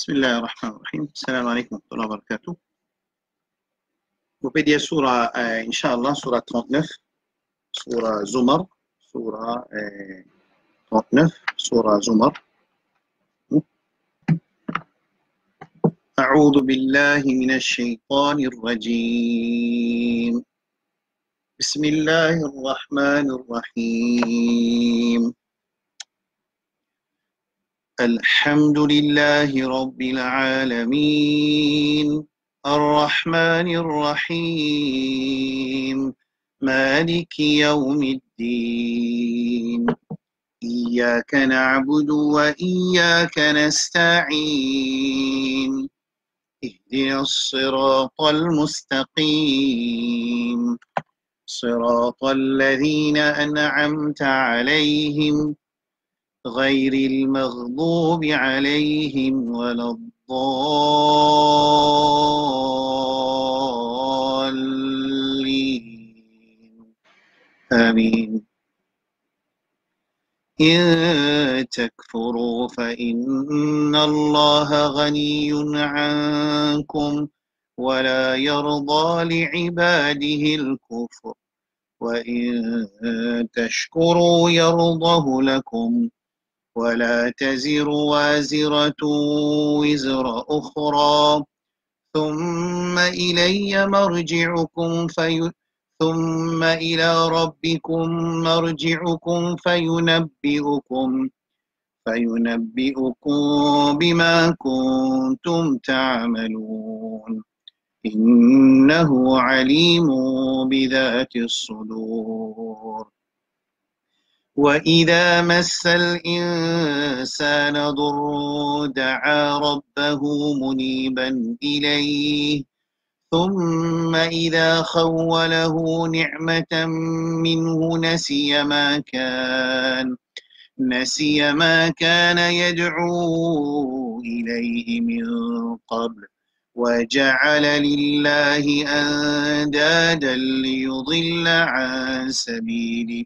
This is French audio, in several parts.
بسم الله الرحمن الرحيم. السلام عليكم ورحمة الله وبركاته. وبدي سورة إن شاء الله سورة 39 سورة زمر سورة 39 سورة زمر. أعوذ بالله من الشيطان الرجيم. بسم الله الرحمن الرحيم. الحمد لله رب العالمين الرحمن الرحيم مالك يوم الدين إياك نعبد وإياك نستعين اهدنا الصراط المستقيم صراط الذين أنعمت عليهم غير المغضوب عليهم ولا الضالين آمين. إن تكفروا فإن الله غني عنكم ولا يرضى لعباده الكفر وإن تشكروا يرضه لكم ولا تزر وازرة وزر أخرى ثم إلى ربكم مرجعكم فينبئكم بما كنتم تعملون إنه عليم بذات الصدور. وإذا مس الإنسان ضر دعا ربه منيبا إليه ثم إذا خوله نعمة منه نسي ما كان يدعو إليه من قبل وجعل لله أندادا ليضل عن سبيله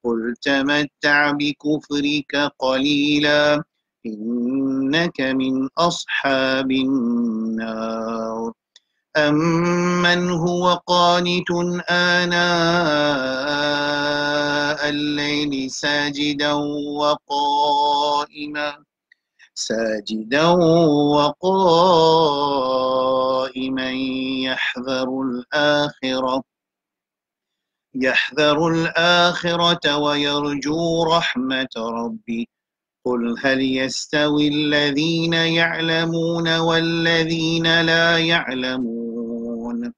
قل تمتع بكفرك قليلا إنك من أصحاب النار. أمن هو قانت آناء الليل ساجدا وقائما يحذر الآخرة ويرجو رحمة ربي قل هل يستوي الذين يعلمون والذين لا يعلمون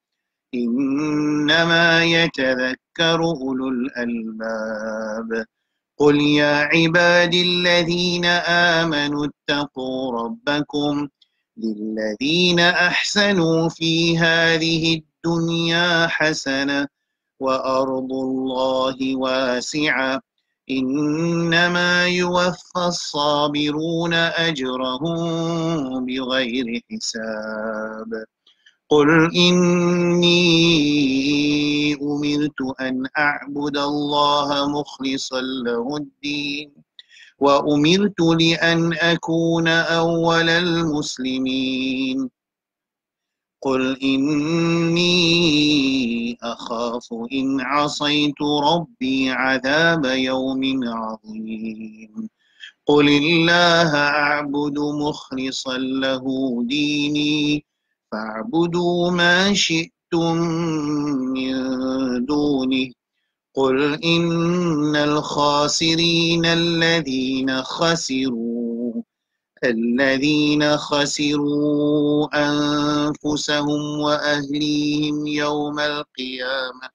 إنما يتذكر أولو الألباب. قل يا عبادي الذين آمنوا اتقوا ربكم للذين أحسنوا في هذه الدنيا حسنة وأرض الله واسعة إنما يوفى الصابرون أجرهم بغير حساب. قل إني أمرت أن أعبد الله مخلصا له الدين وأمرت لأن أكون أول المسلمين. قل إني أخاف إن عصيت ربي عذاب يوم عظيم. قل الله أعبد مخلصا له ديني فاعبدوا ما شئتم من دونه. قل إن الخاسرين الذين خسروا أنفسهم وأهليهم يوم القيامة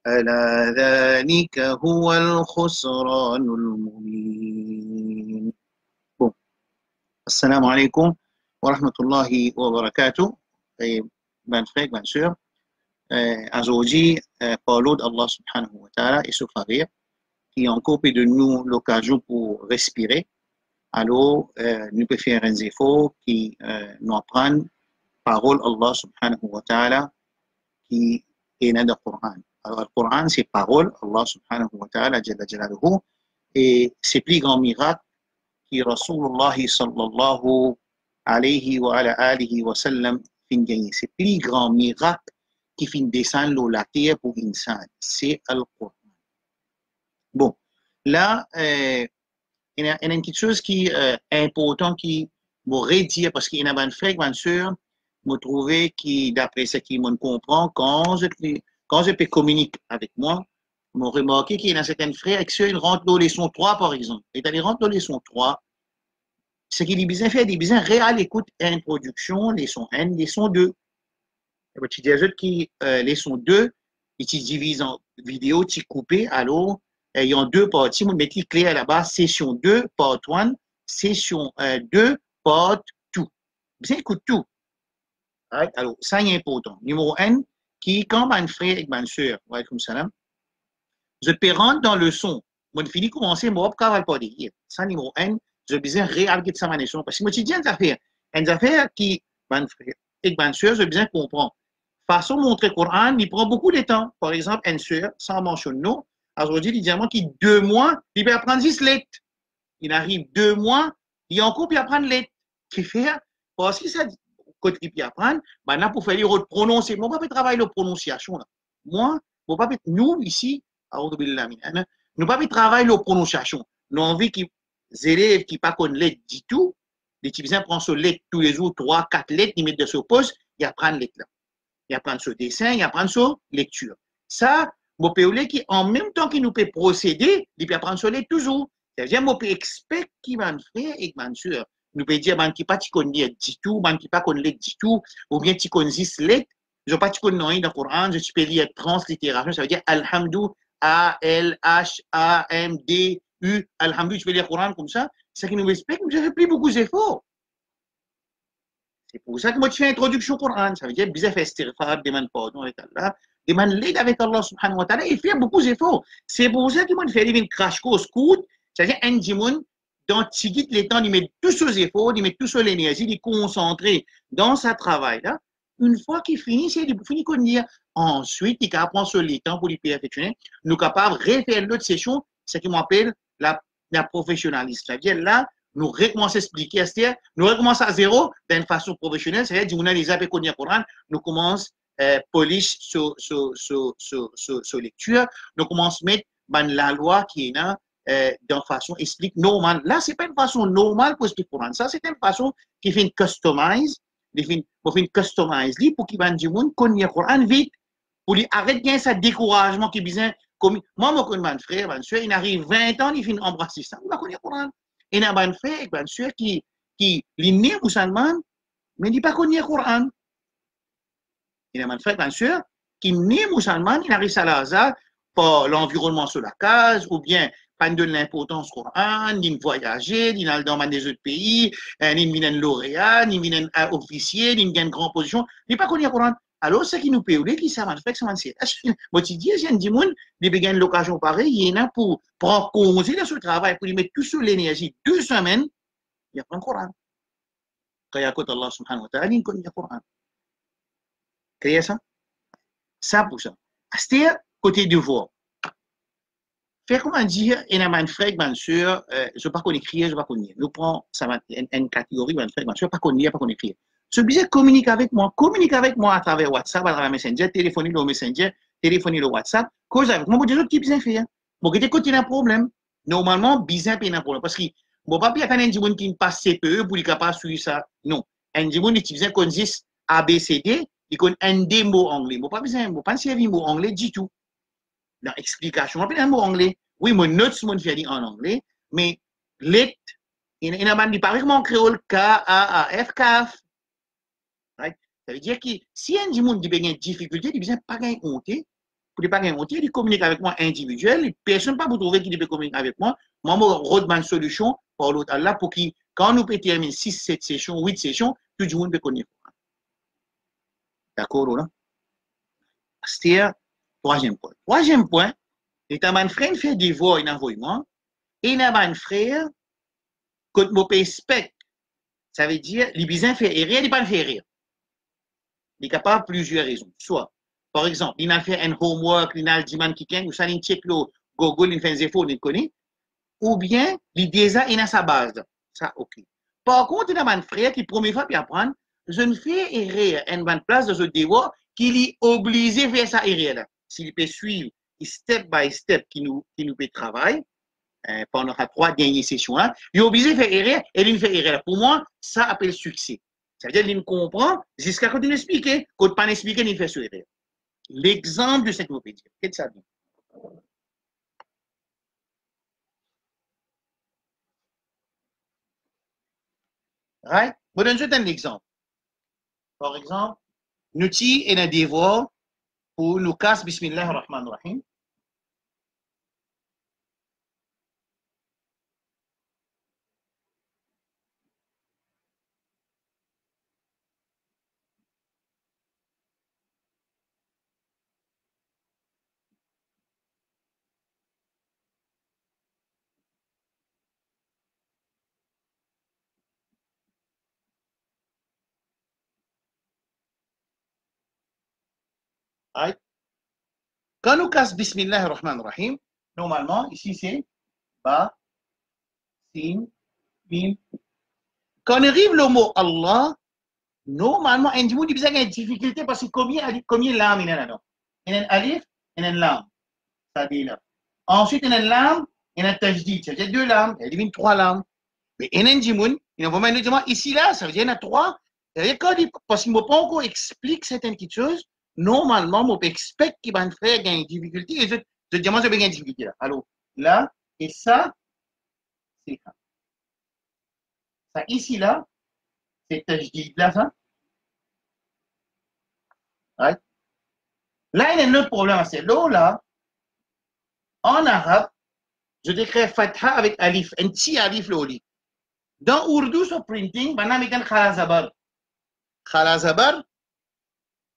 ألا ذلك هو الخسران المبين. السلام عليكم ورحمة الله وبركاته. Bonne frère, bonne sœur. Aujourd'hui, parlons d'Allah subhanahu wa ta'ala et se faire qui ont coupé de nous l'occasion pour respirer. Alors, nous pouvons faire un effort qui nous apprend parole Allah subhanahu wa ta'ala qui est dans le Coran. Alors, le Coran, c'est parole Allah subhanahu wa ta'ala jalla jalaluhu et c'est plus grand miracle qui Rasulullah sallallahu alayhi wa ala alihi wa sallam, fin gagné. C'est le plus grand miracle qui fin descendre la terre pour l'insan. C'est le Coran. Bon, là, il y a une petite chose qui est importante qui m'aurait dit, parce qu'il y a un frère, bien sûr, me trouver qui, d'après ce qu'il me comprend, quand je peux communiquer avec moi, je remarqué qu'il y a certains frères qui rentrent dans leçon 3, par exemple. Et dans les rentrent dans leçon 3, ce qu'il est bien fait, il est bien réel, écoute, introduction, leçon 1, leçon 2. Et puis, tu dis à eux qui, leçon 2, ils divisent en vidéo, tu coupes, alors, il y a deux parties, on met clair là-bas, session 2, part 1, session 2, part 2. Bien, écoute tout. Right? Alors, ça est important. Numéro 1, qui, quand un frère et une soeur, comme ça, je peux rentrer dans le son. Je finis commencer, moi, je ne vais pas dire. Ça, numéro 1, je besoin de réaliser ça, parce que moi, je dis une affaire qui, un frère et une soeur, je besoin de comprendre. Façon de montrer le Coran, il prend beaucoup de temps. Par exemple, une soeur, sans mentionner non, aujourd'hui, il dit qu'il 2 mois, il peut apprendre 10 lettres. Il arrive 2 mois, il encore peut apprendre lettres. Qui fait, parce que ça, quand il peut apprendre, maintenant, pour faire les prononcer, moi, je ne peux pas travailler la prononciation. Là. Moi, nous, ici, nous ne pas travailler la prononciation. Nous avons envie que les élèves qui ne pas connaissent lettres du tout, les petits prennent ce lettre tous les jours, 3, 4 lettres, ils mettent de ce poste, ils apprennent lettres là. Ils apprennent ce dessin, ils apprennent ce lecture. Ça, mon POL qui, en même temps qu'il nous peut procéder, il peut apprendre ce lettre toujours. C'est-à-dire, mon peut expect qui va faire et qui sûr. Nous peut dire, man qui pas tu connais du tout, man qui pas connaît du tout, ou bien tu connais 10 lettres, je pas tu connais rien dans le Coran, je peux lire translittération, ça veut dire Alhamdou, A-L-H-A-M-D-U, Alhamdou, tu peux lire le Coran comme ça. C'est ça qui nous respecte, nous avons pris beaucoup d'efforts. C'est pour ça que moi, je fais introduction au Coran. Ça veut dire, bizarre, faire istighfar, demande pardon avec Allah, demande l'aide avec Allah subhanahu wa ta'ala, et faire beaucoup d'efforts. C'est pour ça que moi, je fais une crash course courte, c'est-à-dire, un dimon, dans Tigit, les temps, il met tous ses efforts, il met toute son énergie, il est concentré dans sa travail, là. Une fois qu'il finit, c'est finit qu'on dire. Ensuite, il apprend sur les temps pour les perfectionner. Nous sommes capables de refaire l'autre session, ce qu'on appelle la professionnalisme. C'est-à-dire, là, nous recommençons à expliquer, c'est-à-dire, nous recommençons à zéro d'une façon professionnelle, c'est-à-dire, on a les appels qu'on y a Coran, nous commençons à polish sur lecture, nous commençons à mettre la loi qui est là, d'une façon explique normale. Là, ce n'est pas une façon normale pour expliquer Coran. Ça, c'est une façon qui fait une customise, pour faire une customise, pour qu'il va dire, qu'on y a Coran vite, pour lui arrêter ça découragement qui besoin. Moi, mon frère, mon soeur, il arrive 20 ans, il finit embrasser ça, il va connaître Coran. Il y a un frère, bien sûr, qui est né musulman, mais il n'est pas connu le Coran. Il y a un frère, bien sûr, qui est né musulman, il arrive à Saint-Lazare par l'environnement sur la case, ou bien pas de l'importance au Coran, ni voyager, ni dans des autres pays, ni vient lauréat, ni vient officier, ni vient grande position. Il n'est pas connu le Coran. Alors, ce qui nous paye, qui ça va faire, c'est moi, tu dis, j'ai dit, il y a une location pareille, il y en a pour prendre congé de ce travail, pour lui mettre tout sur l'énergie 2 semaines, il y a pas un Coran. Quand il y a côté Allah subhanahu wa ta'ala, il y a un Coran. Créer ça? Ça pour ça. C'est-à-dire, côté devoir. Faire comment dire, il y a un frère, une soeur, je ne sais pas qu'on écrit, je ne sais pas qu'on écrit. Nous prenons une catégorie, un frère, une soeur, pas qu'on lit, pas qu'on écrit. Ce bizarre communique avec moi à travers WhatsApp, à travers Messenger, téléphoner le Messenger, téléphoner le WhatsApp, cause avec moi, pour des autres qui bien faire. Bon, quand il y a un problème, normalement, bizarre, il y a un problème. Parce que, bon, pas bien qu'un individu qui passe CPE pour être capable de suivre ça. Non. Un individu qui utilise qu'on dise ABCD, il connaît un des mots anglais. Bon, pas besoin, bon, pas servir mot anglais du tout. Dans l'explication, on appelle un mot anglais. Oui, mon note, mon fait en anglais, mais let, il y a un dit pareil en créole, K-A-A-F, CAF. Right? Ça veut dire que si un individu a une difficulté, il ne peut pas gagner honte. Pour ne pas gagner honte, il communique avec moi individuel. Personne ne peut pas vous trouver qu'il peut communiquer avec moi. Moi, je redemande une solution pour l'autre Allah pour que quand nous pouvons terminer 6, 7 sessions, 8 sessions, tout le monde peut connaître. D'accord, là? C'est le troisième point. Troisième point, il y a un frère qui fait des voix et envoiement. Et il y a un frère que je peux respecter. Ça veut dire, il besoin faire rire, il ne pas faire rire. Il est capable de plusieurs raisons. Soit, par exemple, il a fait un homework, il a dit qui vient, ou ça, il check le Google, il fait des efforts, il connaît. Ou bien, il déjà il a sa base. Ça, ok. Par contre, il y a un frère qui, première fois, puis apprendre, je ne fais erreur en place de ce devoir qu'il est obligé de faire ça erreur. S'il peut suivre step by step qui nous peut travailler, pendant les 3 dernières sessions, hein, il est obligé de faire erreur et il fait erreur. Pour moi, ça appelle succès. Ça veut dire qu'il comprend jusqu'à quand il explique, quand il ne pas expliquer, il fait sur erreur. L'exemple de cette mopédie. Qu'est-ce que ça dit? Right? Je vous donne un exemple. Par exemple, nous avons un devoir pour nous casser Bismillah ar-Rahman ar-Rahim. Right? Quand nous casse Bismillah ar-Rahman ar-Rahim, normalement, ici c'est Ba, Sin, Mim. Quand on arrive le mot Allah, normalement, un individu il a une difficulté parce que combien de lames il y a là? Il y a un alif, il y a un lam. Ça dit là. Ensuite, il y a un lam, il y a un tajdid. Ça veut dire 2 lames, il y a 3 lames. Mais il y a un individu, il y a vraiment un ici là, ça veut dire qu'il y en a 3. Ça veut dire quand parce qu'il ne m'a pas encore expliqué certaines petites choses, normalement, je expecte qu'il va faire une difficulté. Et je dis, moi, j'ai une difficulté là. Alors, là, et ça, c'est ça. Ça, ici là, c'est tajdid là, ça. Right? Là, il y a un autre problème, c'est là, en arabe, je décris fatha avec alif, un petit alif là au lit. Dans Urdu, ce printing, on a mis un khalazabar. Khalazabar,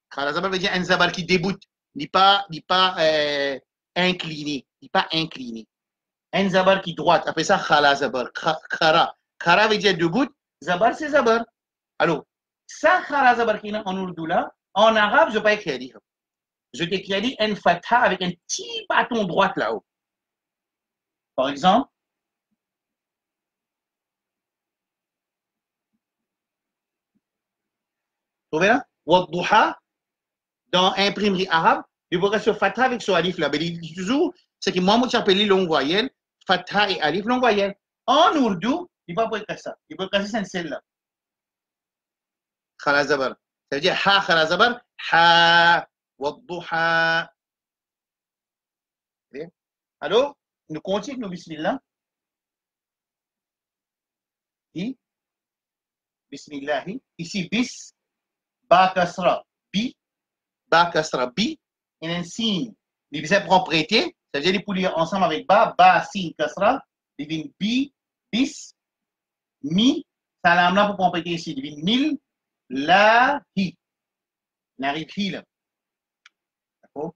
khalazabar veut dire un zabar qui déboute, n'est pas incliné, n'est pas incliné. Un zabar qui droite, après ça khalazabar, khara. Khara veut dire debout, zabar c'est zabar. Alors, ça khalazabar qui est en Urdu là, en arabe, je ne vais pas écrire. Je t'écris un fatha avec un petit bâton droite là-haut. Par exemple, vous voyez là? Wadduha, dans imprimerie arabe, il faut rester fatha avec ce alif là. Mais il dit toujours, c'est que moi, je appelle longue voyelle, fatha et alif longue voyelle. En Urdu, il ne va pas écrire ça. Il peut casser celle-là. Khalazabar. Ça veut dire ha khalazabar, ha, wadduha. Alors, nous continuons, bismillah. Bismillahi. Ici, bis, ba kasra, bi, ba kasra, bi, et un signe. Il vient propriété, c'est-à-dire pour lire ensemble avec ba, signe, kasra, il vient bi, bis, mi, salam là pour compléter ici, il vient mil, la, hi. Il arrive hi là. D'accord?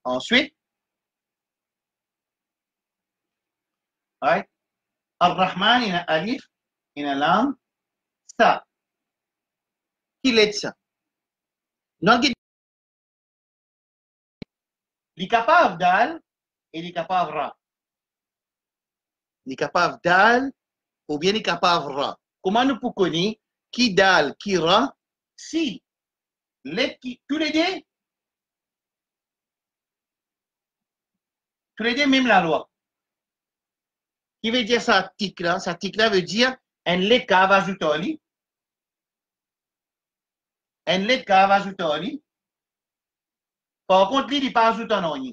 Ensuite, right? Ar-Rahman, il y a alif, il y a lam, sa. Qui l'aide ça? Donc, il est capable d'al et il est capable ra. Il est capable d'al ou bien il est capable ra. Comment nous pouvons connaître qui dal, qui ra, si tous les deux, même la loi. Qui veut dire ça, tic là? Ça, tic là veut dire un lait cave ajouté. Un lait cave ajouté. Par contre, il n'est pas ajouté en rien.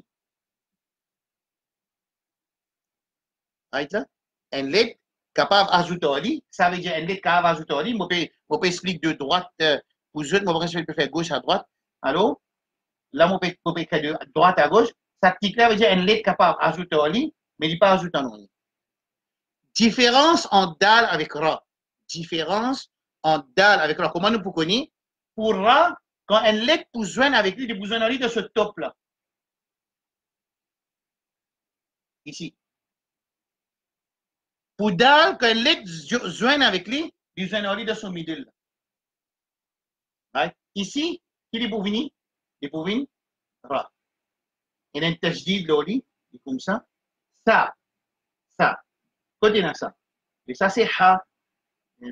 Un lait capable d'ajouter, ça veut dire un lait capable d'ajouter. Je peux expliquer de droite pour je peux faire gauche à droite. Alors, là, je peux faire de droite à gauche. Ça veut dire un lait capable d'ajouter, mais il n'est pas ajouté en rien. Différence en dal avec ra. Différence en dal avec ra. Comment nous pouvons connaître? Pour ra, quand un lait pour joindre avec lui, il a besoin de ce top-là. Ici. Pour dal, quand un lait joint avec lui, il besoin de son middle. Right? Ici, qui est pour venir? Il est pour venir ra. Il y a un tajdid là, comme ça. Ça. Côté ça. Et ça, c'est ha.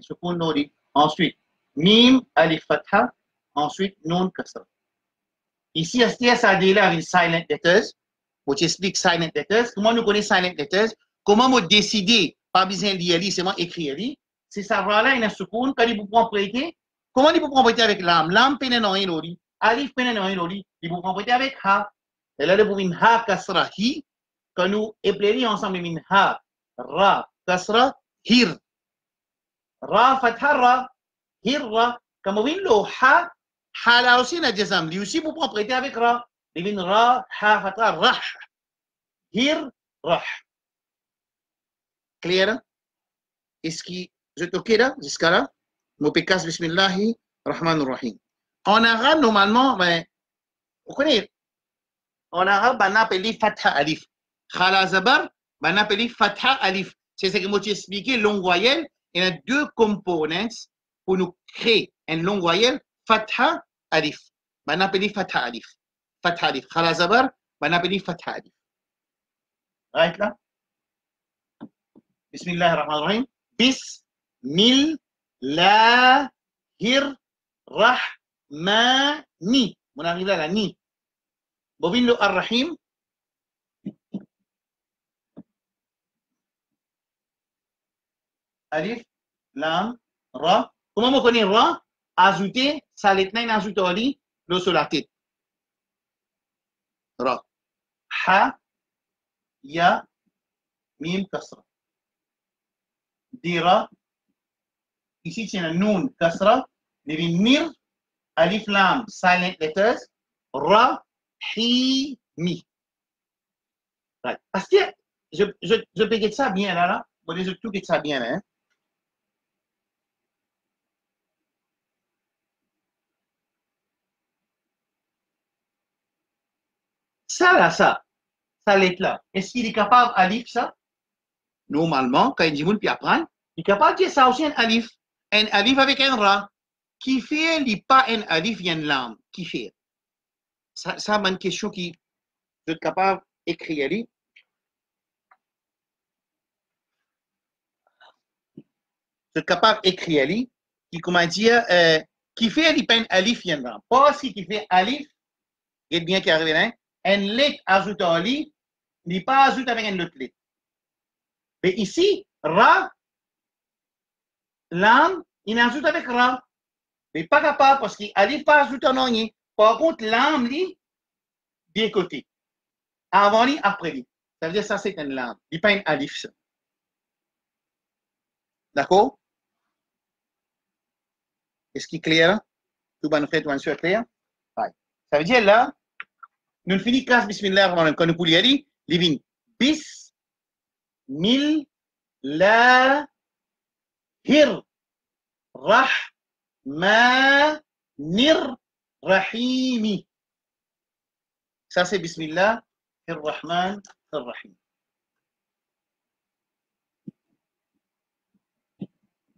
Sukun nodi. Ensuite, mim, alif fatha. Ensuite, nun kasra. Ici, STS a déjà avec silent letters. Moi, j'explique silent letters. Comment nous connaissons silent letters? Comment nous décider, pas besoin de lire, seulement écrire. C'est ça, voilà, il y a un sukun. Quand il vous prend prêter, comment il vous prend prêter avec l'âme? L'âme peine non il lori. Alif peine non il lori. Il vous prend prêter avec ha. Et là, vous avez ha kasra hi. Quand nous éplérons ensemble, min ha, ra, kasra, hir. Ra, fatha, ra, hir, ra. Comme vous voyez, ha, ha là aussi, il y a jazam. Lui aussi, vous pouvez prêter avec ra. Min ra, ha, fatha, rah. Hir, rah. Clair? Est-ce que je te là jusqu'à là? Mopékas, bismillahi, rahman rahim. En arabe, normalement, ben, vous connaissez, en arabe, on appelle fatha alif. Khala zabar, on appelle fatha alif. C'est ce que moi j'ai expliqué, longue voyelle. Il y a deux components pour nous créer une longue voyelle, fatha alif. On appelle fatha alif. Fatha alif. Khala zabar, on appelle fatha alif. Right là? Bismillahirrahmanirrahim. Bismillahirrahmani. On arrive à la ni. Bobine le ar-rahim. Alif, lam, ra. Comment on connaît ra? Ajouter, ça l'etnain ajouter le sur la tête. Ra. Ha, ya, mim, kasra. Dira. Ici, c'est un nun, kasra. Devine mir, alif, lam, silent letters. Ra, hi, mi. Right. Parce que je peux ça bien là. Bon, je tout ça bien là. Hein? Ça là, ça l'est là. Est-ce qu'il est capable alif ça? Normalement, quand il dit moun puis apprendre, il est capable de dire ça aussi un alif. Un alif avec un ra. Qui fait, il n'est pas un alif, il y a une lam. Qui fait? Ça, c'est une question qui je suis capable d'écrire. Je suis capable d'écrire. Qui, comment dire, qui fait, il n'est pas un alif, il y a une lam. Pas si qui fait alif, il est bien qui arrive là. Un lettre ajoute à li, il n'est pas ajouté avec un autre lettre. Mais ici, ra, lam, il ajoute avec ra. Mais pas capable parce qu'il n'arrive pas à ajouter un rien. Par contre, l'âme, lui, des côtés. Avant lui, après lui. Ça veut dire que ça, c'est une lame. Il n'est pas une alif, ça. D'accord? Est-ce qu'il est clair? Tout le monde fait, tout le monde clair? Ouais. Ça veut dire là, nous finissons classe bismillah, quand nous pouvons y aller, living bis, mil, la, hir, rah, ma, nir, rahimi. Ça, c'est bismillah, ar-Rahman, ar-Rahim.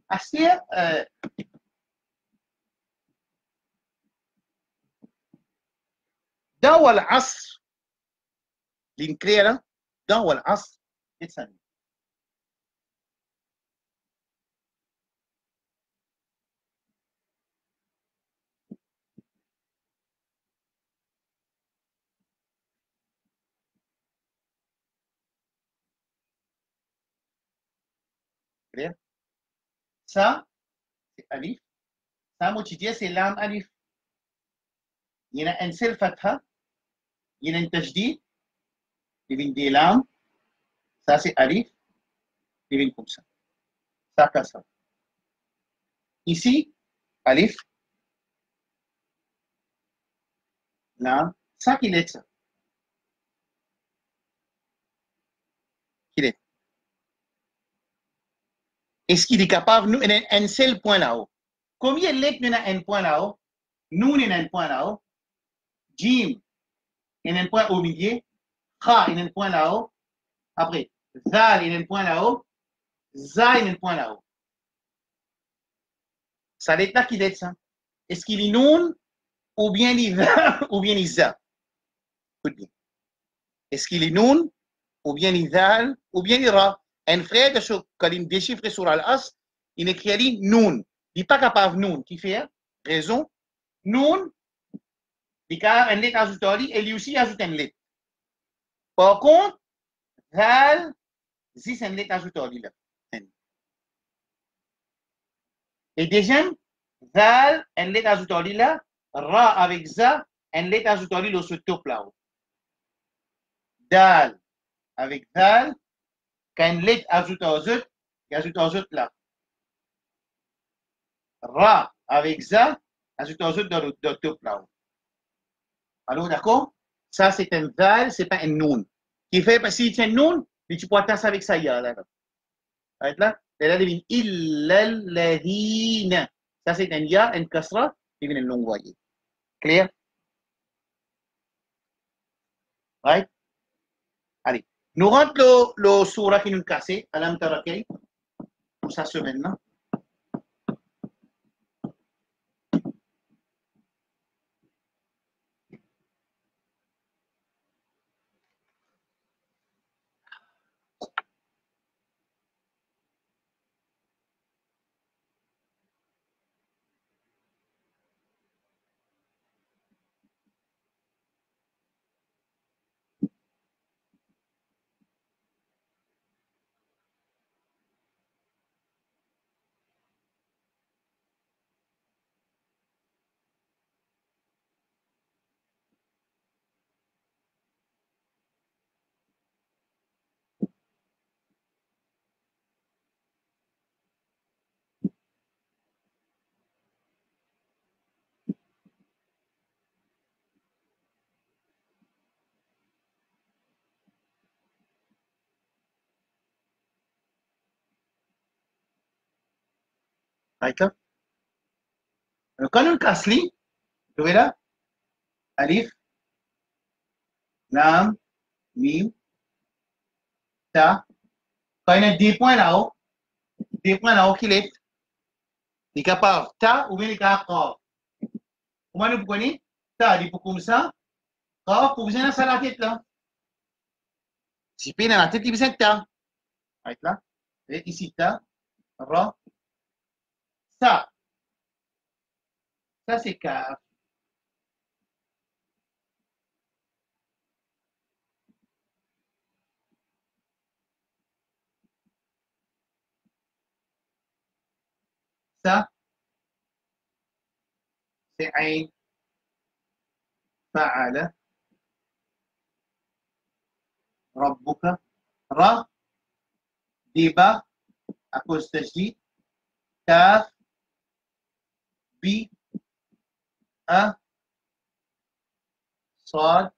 Astir, دعوة العصر لنكريرا دعوة العصر يتسمى ça c'est alif ça moi tu dis c'est lam alif il y a un seul fatha il y a un tajdid il vient des lam ça c'est alif il vient comme ça ça ici alif lam ça qu'il est ça qu'il est est-ce qu'il est capable nous un seul point là-haut combien de lettres nous a un point là-haut nous il y a un point là-haut jim il y a un point au milieu kha il y a un point là-haut après zal il y a un point là-haut za il y a un point là-haut ça l'est là qu'il est ça est-ce qu'il est noun ou bien il za ou bien il za écoute bien est-ce qu'il est noun ou bien il zal ou bien il ra Un frère, quand il déchiffre sur Al-As, il écrit Noun. Il n'est pas capable Noun. Qui fait raison? Noun, il y a un lettre ajoutée et lui aussi ajoute un lettre. Par contre, Zal, c'est un lettre ajoutée là. Et deuxième, Zal, un lettre ajoutée là. Ra avec Za, un lettre ajoutée là sur top là. Dal avec Zal, quand lettre ajoutée aux autres, il ajoute aux autres là. Ra avec Za, ajoute aux autres dans le top là. Alors, d'accord? Ça, c'est un Zal, ce n'est pas un Noun. Qui fait, parce que si c'est un Noun, tu peux attacher avec ça, là. Right là? Là, il devient illalladhina. Ça, c'est un ya, un kasra, il devient un long voyé. Clair? Right? Allez. Nous rentrons le surah qui nous casse, Alam Tarakay. Pour ça, ce maintenant. Right là? Alors, quand nous casse, vous voyez là? Alif, Lam, Mim, Ta. Quand il y a des points là-haut qui est, il est capable Ta ou bien il est capable. Comment vous prenez? Ta, il est comme ça. Quand vous avez ça la tête là. Si vous avez la tête, il est Ta. Right là? Et ici, Ta, Ra, Ça. Ça, c'est Kaf. Ça, c'est Ain, Fa'ala, Rabbuka, Ra, Diba, à cause de Tajdid, Kaf, Bi, A, Sad.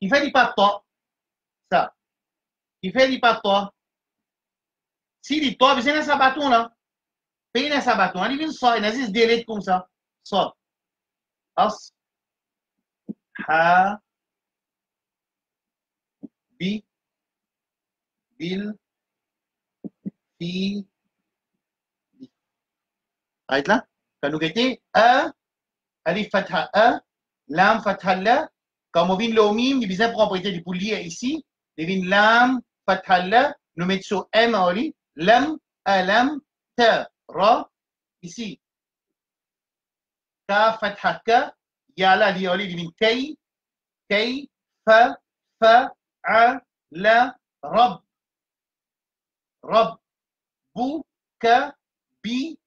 Il fait du pas toi. Ça. Il fait du pas toi. Si dit toi, c'est un bâton là. Paye un bâton. Il vient ça. Il existe des lettres comme ça. Ça. As, Ha, Bi, Bil, Fi, Bi. Arrête là. Quand nous mettons A, Alif Fatha A, Lam Fatha La. Quand on vient le mime, il y a des propriétés du poulier ici. Il vient Lam Fatha La. Nous mettons sur M en lit. Lam, Alam, Ta, Ra. Ici. Ka Fatha Ka. Yala li oli il vient Kay. Kay, Fa, Fa, A, La, Rab. Rab. Bu, Ka, Bi,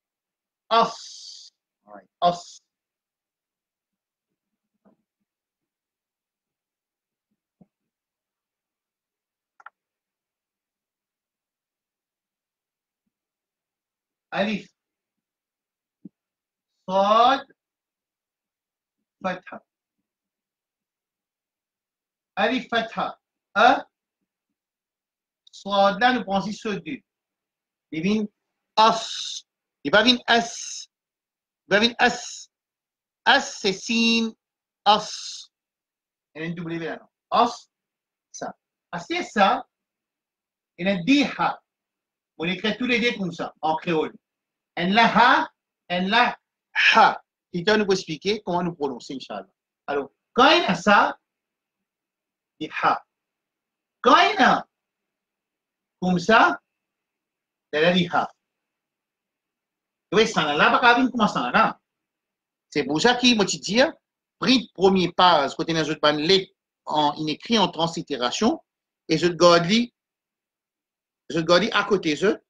As. As. Alif. Sad. Fatha. Alif Fatha. A. Sad là, nous prenons ici ce 2. Il vient As. Il va venir S. Il va venir S. S, c'est Sin. As. Il y a une W là. As. Ça. C'est ça. Il y a Diha. On écrit tous les deux comme ça, en créole. En la Ha. En la Ha. Il va nous expliquer comment nous prononcer, Inch'Allah. Alors, quand il y a ça, il y a Ha. Quand il y a comme ça, Elle dit ha. Oui, ça là, pas qu'à comment ça là. C'est pour ça qu'il m'a dit, pris premier pas, ce côté dans une ban en écrit en translittération, et je garde à côté de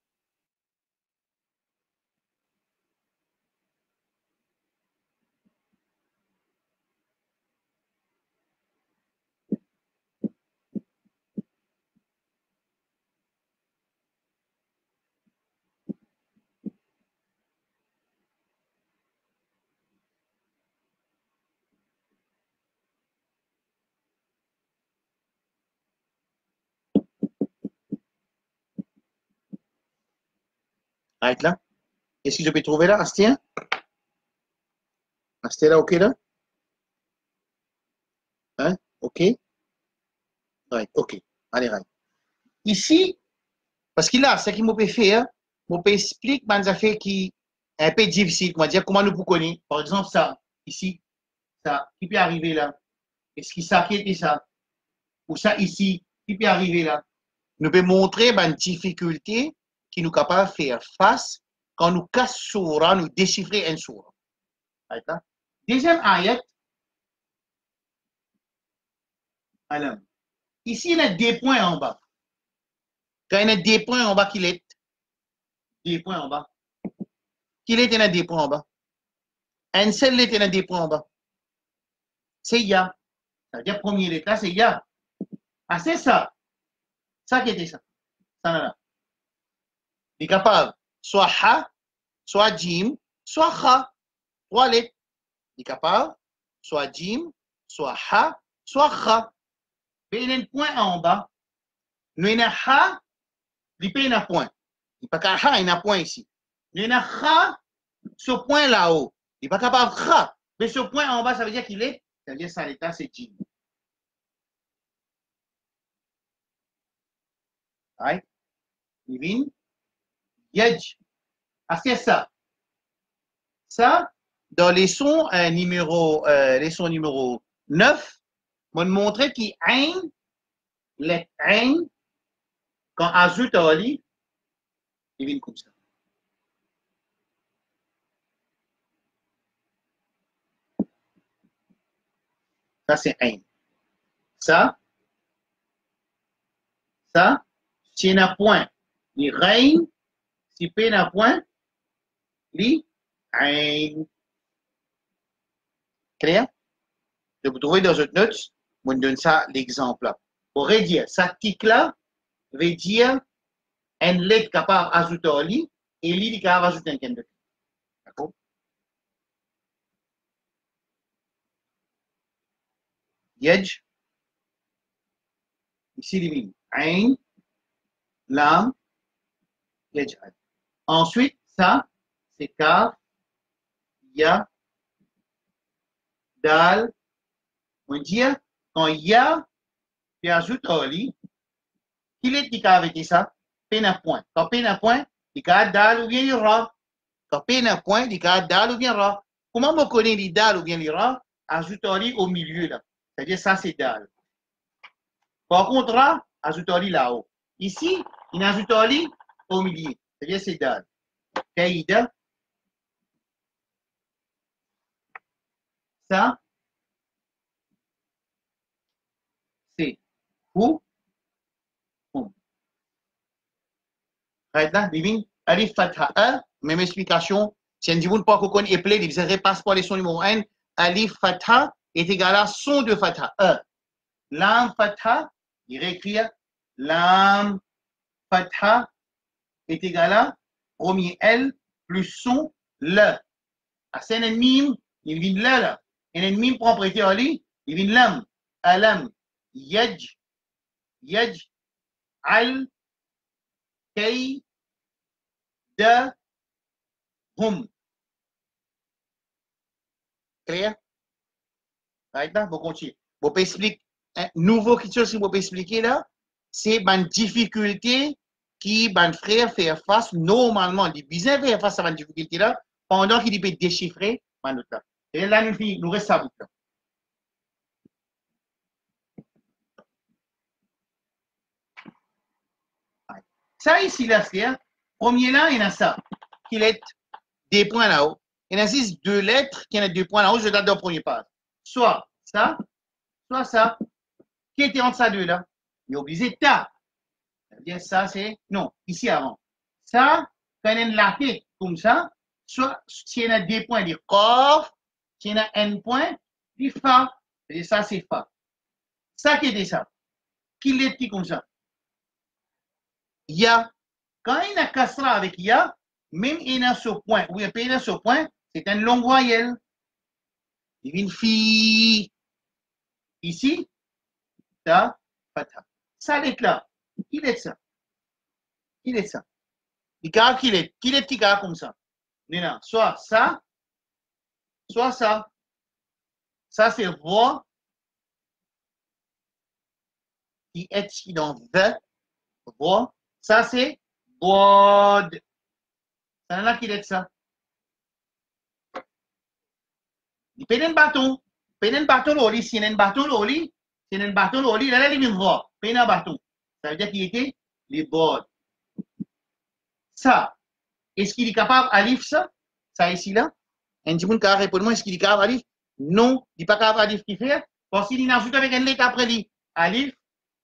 right là. Est-ce que je peux trouver là, Astien? Astien là, ok là? Hein? Ok? Right, ok. Allez, right. Ici, parce qu'il a, ce qu'il m'a fait faire, m'a explique des affaires qui est un peu difficile. On va dire comment nous pouvons connaître. Par exemple, ça, ici, ça, qui peut arriver là? Est-ce qu'il ça qui était ça? Ou ça ici, qui peut arriver là? Nous pouvons montrer une difficulté qui nous est capable de faire face quand nous cassons soura, nous déchiffrer un soura. Deuxième ayat, alors, ici, il y a des points en bas. Quand il y a des points en bas, qu'il est des points en bas. Qu'il est, il y a des points en bas. Un seul, il y a des points en bas. C'est ya. Ça veut dire premier l'état, c'est ya. Ah, c'est ça. Ça qui était ça. Ça, là. Il est capable, soit ha, soit jim, soit kha. Trois lettres. Il est capable, soit jim, soit ha, soit kha. Mais il y a un point en bas. Nous, il y a ha, il n'y a pas un point. Il n'y a pas ha, il y a un point ici. Il y a kha, ce point là-haut. Il n'est pas capable de kha. Mais ce point en bas, ça veut dire qu'il est, ça veut dire ça l'état, c'est jim. Right? Livin, yaj. Ah, c'est ça. Ça, dans les sons numéro 9, on montrait qu'il y les ein, quand ajoute à Ali, il vient comme ça. Ça, c'est ein. Ça, c'est un point. Il règne, si pas un point, il ein. Clair? Je vous trouvez dans une note, on donne ça l'exemple là. Pour dire, ça tic-là veut dire un lettre capable d'ajouter à lui et lui capable d'ajouter un kendeck. D'accord? Yej, ici, il dit ein, lam, yej. Ensuite, ça, c'est kaf, ya, dal. On dit, quand ya, tu ajoutes à lui, qu'il est qui avec ça? Peine à point. Quand peine à point, il y a dal ou bien il ra. Quand peine à point, il y a dal ou bien ra. Comment on connaît les dal ou bien les ra? Ajoute à lui au milieu là. C'est-à-dire ça, c'est dal. Par contre, ra, ajoute à lui là-haut. Ici, il ajoute à lui au milieu. C'est-à-dire c'est dal. Kaïda. Ça, c'est ou. Right là, living, alif fatha 1, même explication. Si un divin pas qu'on connaît appelé, il repasse par les sons numéro 1. Alif fatha est égal à son de fatha 1. Lam fatha, il réécrit lam fatha est égal à premier L plus son le. C'est un mime, il vient là. Un mime propriété à lui, il vient lam, alam, yaj, yaj, al, kay, da, hum. Clair? Right là, vous continuez. Vous pouvez expliquer, un nouveau quelque chose que vous pouvez expliquer là, c'est une difficulté qui ban frère fait face normalement, il besoin faire face à une difficulté là, pendant qu'il peut déchiffrer man là. Et là, nous reste ça là. Ça ici là, c'est Premier là, il y a ça, qui est des points là-haut. Il existe deux lettres qui ont deux points là-haut, je date dans le premier pas. Soit ça, soit ça. Qui était entre ça deux là? Il est obligé ta. C'est-à-dire ça, c'est. Non, ici avant. Ça, quand il y a une laquée comme ça, soit s'il y a des points, des corps, s'il y a un point, il fa. C'est-à-dire ça, c'est fa. Ça qui était ça. Qui l'est comme ça? Ya. Quand il y a kasra avec ya, même il y a ce point, ou il y a ce point, c'est une longue voyelle. Il y a une fille. Ici, ta, fatha. Ça l'est là. Qui est ça? Qui est ça? Il y a qui est qui comme ça? Soit ça, soit ça. Ça, c'est voix qui est dans the, voix. Ça, c'est bod. Ça, là, qui est ça? Il peut y un bâton. Il peut y un bâton au lit. S'il y a un bâton au lit, s'il y a un bâton au lit, là, il y a une voix. Il peut y un bâton. Ça veut dire qu'il était les bods. Ça, est-ce qu'il est capable d'alif ça? Ça ici là? Un petit monde qui a répondu, est-ce qu'il est capable d'alif? Non, il n'est pas capable d'alif qui fait. Parce qu'il ajoute avec une lettre après lui. Alif,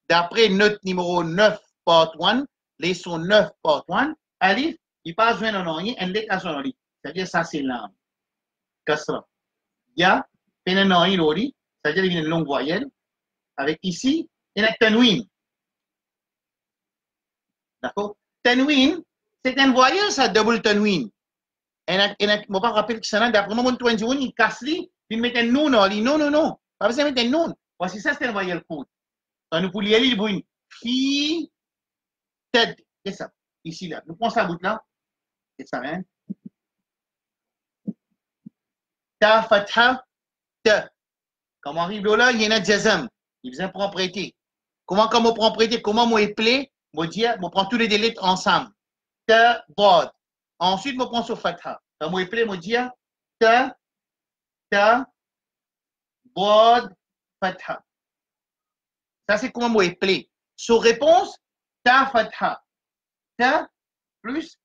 d'après note numéro 9, part 1, leçon 9, part 1, alif, il passe besoin d'un rien, une lettre à son lit. C'est-à-dire ça, c'est l'âme. Kasra. Ya, peine un rien au lit, c'est-à-dire il y a une longue voyelle. Avec ici, il y a un tanwin. D'accord? Tanwin, c'est une voyelle, ça double tanwin. Je ne me rappelle que ça, d'après moi, il casse lui, il met un non, non, non, non. Pas besoin de mettre un non. Voici ça, c'est une voyelle courte. Quand nous pouvons lire, il fi, ted. C'est ça. Ici, là. Nous prenons ça bout là. C'est ça, hein? Ta, fatha, ta. Quand on arrive là, il y en a jazam. Il vient prendre prêter. Comment on prend prêter? Comment on éplé? On dire, on prend tous les lettres ensemble. Ta, bod. Ensuite, on prend sur fatha. Quand on éplé, on dit ta, ta, bod, fatha. Ça, c'est comment on éplé. Sur réponse, ta, fatha. Ta, plus,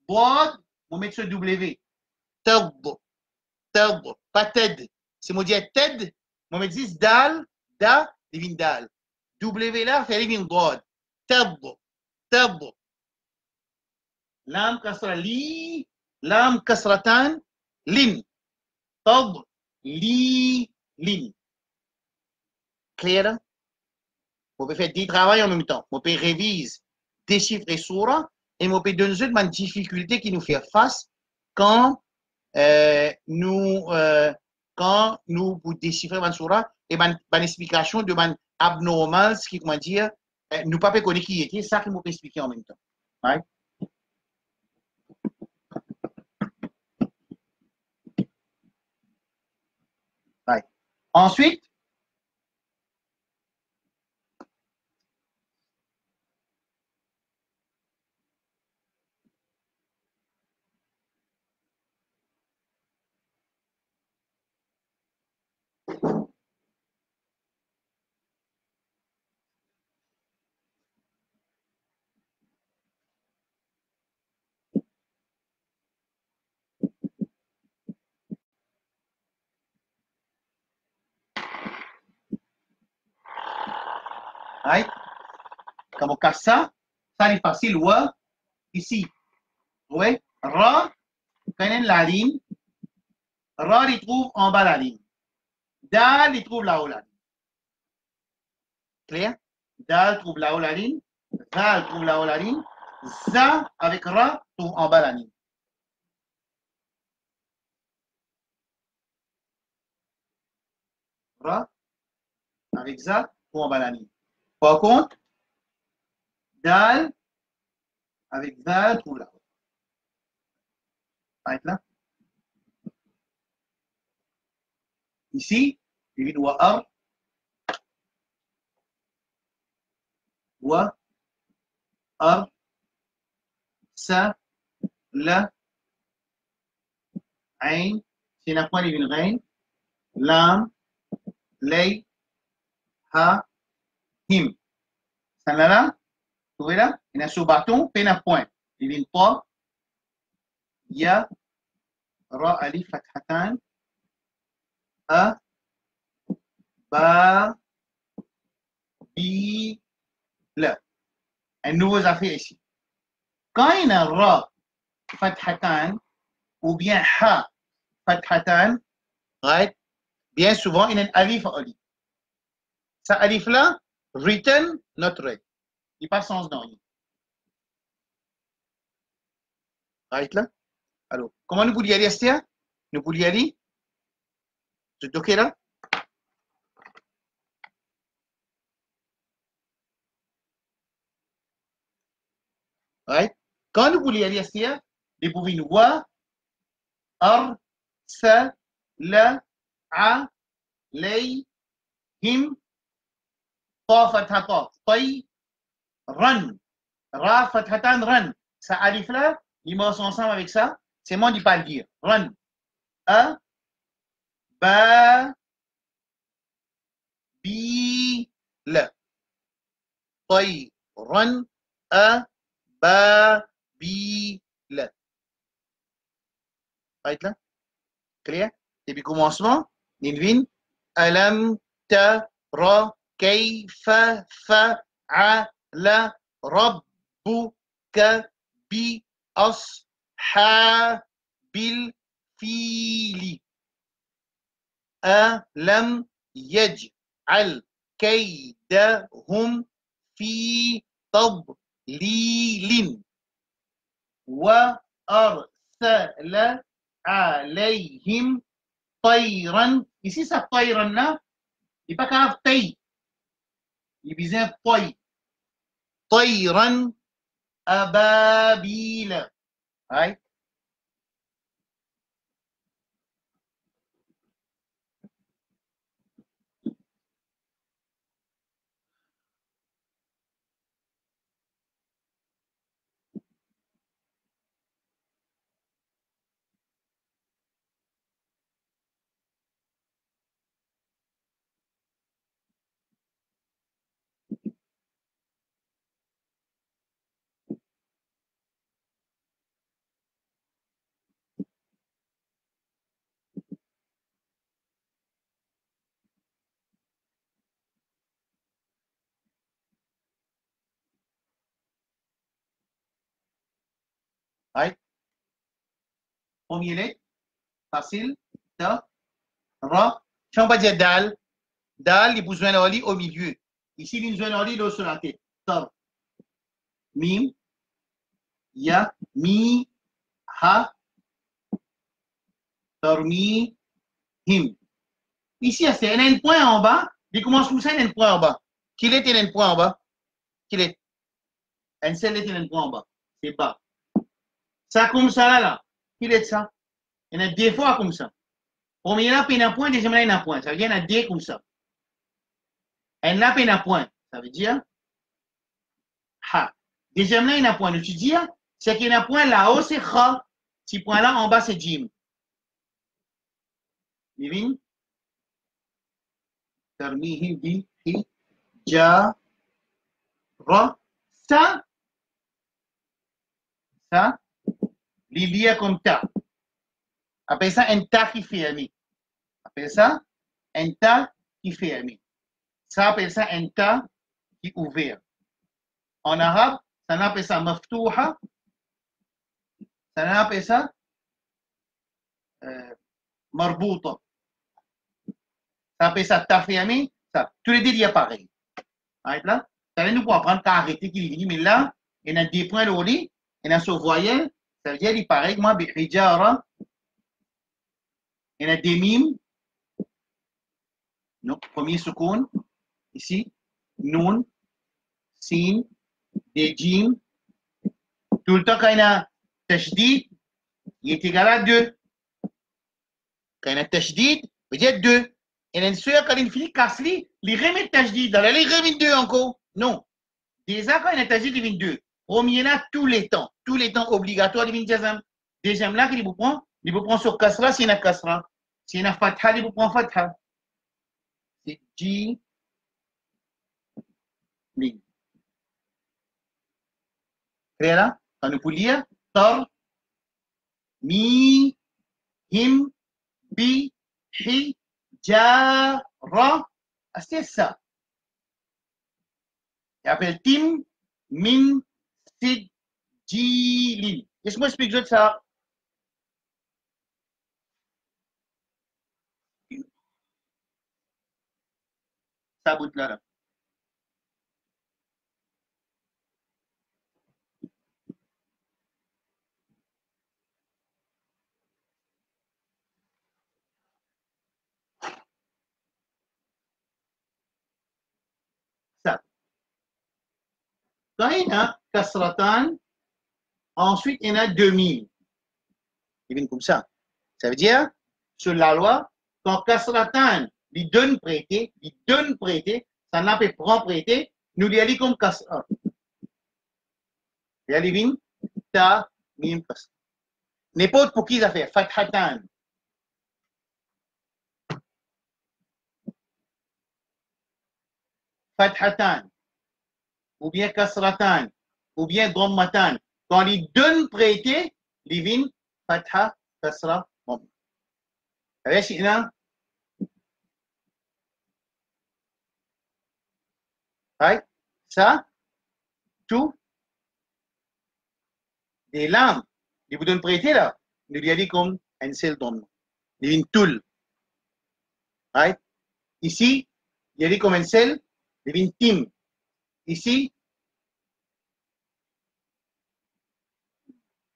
bod, on met ce W. Tab, tab, pas ted. Si on dit ted, on met 10 dal, da, divine dal. W là, fait divine bod. Tab, tab. Lam kasra li, lam kasratan, lin. Tab, li, lin. Clair? On peut faire 10 travaux en même temps. On peut réviser, déchiffrer surah et on peut donner une difficulté qui nous fait face quand nous pour déchiffrer une surah et une explication de une abnormal, ce qui comment dire, nous pas connaître qui était, ça qui nous peut expliquer en même temps. Right? Right. Ensuite, right? Quand on casse ça, ça est facile, ouais, ici. Ouais, ra, quand il y a la ligne, ra, il trouve en bas la ligne. Dal, il trouve là-haut la ligne. Clair? Dal trouve là-haut la ligne. Zal trouve là-haut la ligne. Za avec ra trouve en bas la ligne. Ra avec za trouve en bas la ligne. Par contre, dal avec zal trouve là-haut. Arrête là. Ici, il doit ar. Wa ar. Sa. La. Ain. C'est la pointe d'une reine. Lam. Lay. Ha. Him. Ça là, vous voyez là? Il y a ce bâton, puis il y a un point. Living طا يا راء ألف فتحتان أ با بي لا. Un nouveau affaire ici. Quand il y a ra fathatan ou bien ha fathatan, right? Bien souvent, il y a un alif ali. Ça alif là, written, not read. Il passe sans nom. Right là? Alors, comment nous pouvons y aller, Astia? Nous pouvons y aller? C'est OK là? Right? Quand nous pouvons y aller, Astia, nous pouvons nous voir ar, sa, la, a, lay, him, ta fathata, tay, run. Ra, fathatan, run. Ça alif là, ils marchent ensemble avec ça. C'est moi qui ne pas le dire. Run. A, ba, bi, la. طي run a ba bi la. Right là? Clair? Depuis commencement, Nilvin, alam ta ra kayfa fa'ala rabbuka bi ashabil fili. ألم يجعل كيدهم في تضليل وأرسل عليهم طيرا. Ici, ça طيرا là, il n'est pas grave taille. Il vise طي. طيرا أبابيل. Right? Right? Premier lettre, facile, ta, ra. Si on va dire dal, dal, il a besoin d'oli au milieu. Ici, il a besoin d'oli sur la tête. Tar, mim, ya, mi, ha, tarmi, him. Ici, c'est un point en bas. Il commence comme ça, un point en bas. Qu'il est un point en bas? Qu'il est un seul est un point en bas. C'est bas. Ça comme ça là. Qu'il est ça? Il y en a deux fois comme ça. Premier là, il y a un point, deuxième là, il y a un point. Ça veut dire qu'il y en a deux comme ça. Un là, il y a un point. Ça veut dire ha. Deuxième là, il y a un point. Tu dis, c'est qu'il y a un point là-haut, c'est kha. Si point là, en bas, c'est jim. Living. Tarmihi bi hi ja ra. Ça, l'il comme ta. Appelle ça un ta qui ferme. Appelle ça un ta qui ferme. Ça appelle ça un ta qui ouvert. En arabe, ça appelle ça maftouha. Ça appelle ça marbouta. Ça appelle ça ta ferme. Ça. Tous les deux, il y a pareil. Arrête là. Ça veut nous pour apprendre qu'à arrêter qu'il dit, mais là, il y a des points de lit, il y a ce voyelle, ça veut dire qu'il paraît que moi, bijara, il y a des mimes. Non, premier seconde, ici, nun, sin, des jim. Tout le temps, quand il y a tashdid, il est égal à 2. Quand il y a tashdid, il veut dire 2. Et bien sûr, quand il finit Kasli, il remet tashdid. Dans il remet 2 encore. Non. Déjà, quand il y a tashdid, il vient 2. Premier là, tous les temps obligatoire, il vient jazam. Deuxième là, il vous prend sur Kasra, s'il y a Kasra. S'il y a Fatha, il vous prend Fatha. C'est J, Lin. Clair là? Quand nous pouvons lire tar, mi, him, bi, hi, ja, ra. C'est ça. Il appelle tim, min, sid, jilin. Laisse-moi expliquer ça. Ça bout là. Ça. Quand il y a kasratan, ensuite il y en a 2000. Il vient comme ça. Ça veut dire, sur la loi, quand kasratan lui donne prêter, ça n'a pas prendre prêter, nous lui allons comme kasra. Il y a ta, mim, kasra. N'importe pour qui il a fait, fathatan. Fathatan, ou bien kasratan, ou bien dhammatan. Quand il donne prêter, il vient fatha, kasra, dhamm. Avez-vous شئنا؟ Ça, tout, des lames, il vous donne prêter là, il lui a dit comme un seul don. Il vient tout. Right? Ici, il a dit comme un seul, il vient tim. Ici,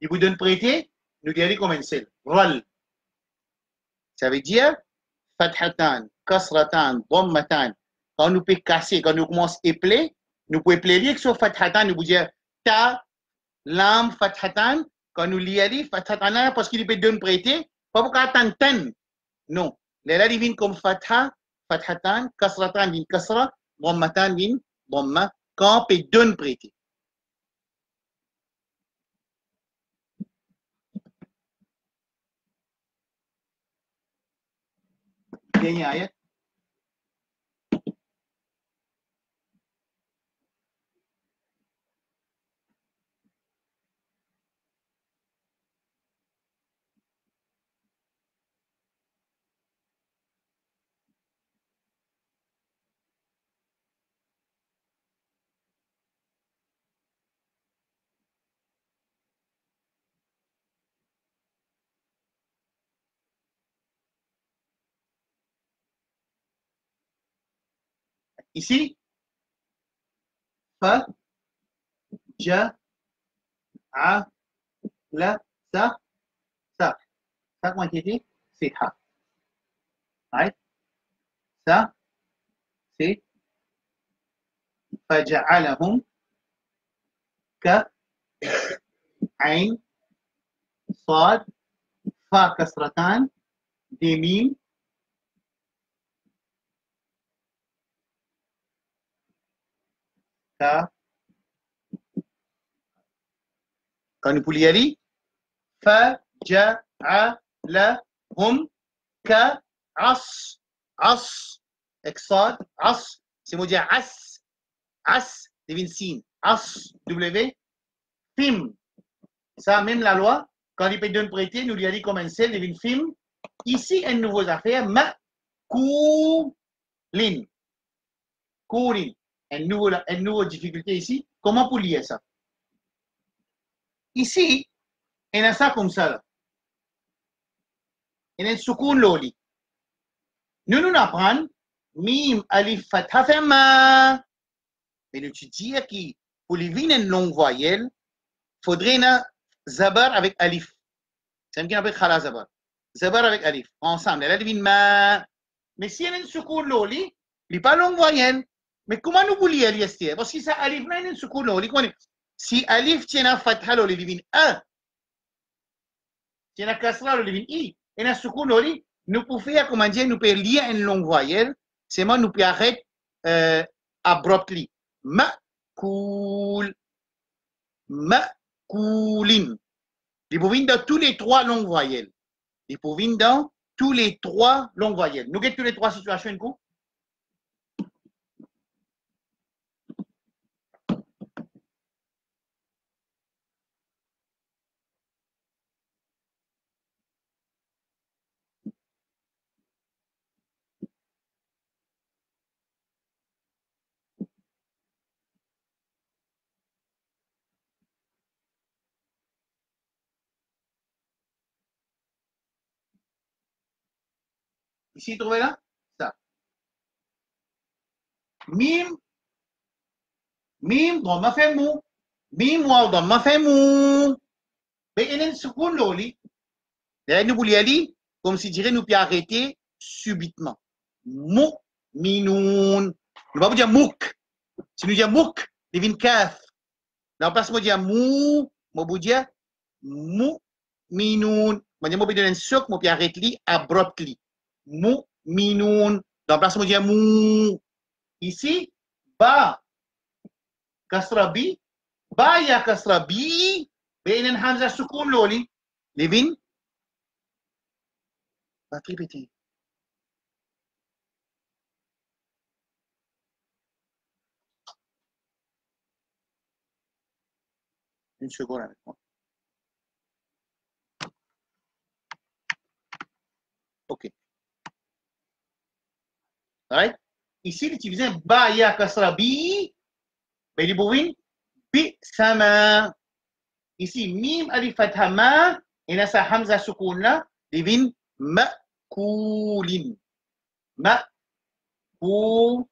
il vous donne prêter, nous lui a dit comme un seul. Rol. Ça veut dire fathatan, kasratan, dhammatan. Quand nous pouvons casser, quand nous commençons à épeler, nous pouvons épeler lire sur fathatan, nous pouvons dire ta, lam, fathatan. Quand nous lisons fathatan, parce qu'il peut donner prêter, pas pour qu'attendre ten. Non. Les là, viennent comme fatha, fathatan, kasratan, vin kasra, dhammatan, vin dhamma. Quand on peut donner prêter. Dernier ayat. Ici, fa, ja, a, la, sa, sa. Ça, comment il c'est ha. Right? Ça, c'est فجعلهم كعين صاد فا كسرتان دي ك كانوا بوليالي فجعلهم كعص عص اكساد عص c'est mot dire as devine signe as w film ça même la loi quand il peut donner prêter nous lui a dit comme un seul devine film ici une nouvelle affaire ma coulin coulin une nouvelle difficulté ici comment pour lier ça ici il y a ça comme ça là. Il y a un soukoun loli nous apprenons mim alif fatha fema mais nous tu dis que pour les vignes une longue voyelle faudrait un zabar avec alif. C'est un qui appelle khala zabar. Zabar avec alif. Ensemble. Elle devine ma. Mais si elle a une soukoun loli, il n'est pas longue voyelle. Mais comment nous voulons lire ici? Parce que ça alif n'a une soukoun loli. Si alif tient un fatha loli, il devine a. Tient un kasra loli, il devine i. Et un soukoun loli, nous pouvons faire, comment dire, nous pouvons lire une longue voyelle. C'est moi, nous pouvons arrêter abruptly. Ma cool. Makulin. Il peut venir dans tous les trois longues voyelles. Il peut venir dans tous les trois longues voyelles. Nous avons tous les trois situations, un coup. Ici, trouvez là? Ça. Mim, mim, dans ma fait mou. Mim, wow, dans ma fait mou. Mais il y a une seconde, loli. Là, nous voulions aller, comme si dirait, nous puis arrêter subitement. Mou, minoun. Nous va vous dire mouk. Si nous disons mouk, il vient kaf. Dans le place, moi, dire mou, moi, vous dire mou, minoun. Moi, je vais donner un soc, moi, puis arrêter abruptly. Mou, minoun. Dans le place, moi, dire mou. Ici, ba, kasra bi, ba ya kasra bi, بين الهمزة سكون لولي. ليفين va répéter. Une seconde avec moi. OK. Right? Ici, l'utiliser ba ya kasra bi, ben il bi sama. Ici, mim alif fatha ma, et là, sa hamza sukun là, devine ma'koulin. Ma'koulin.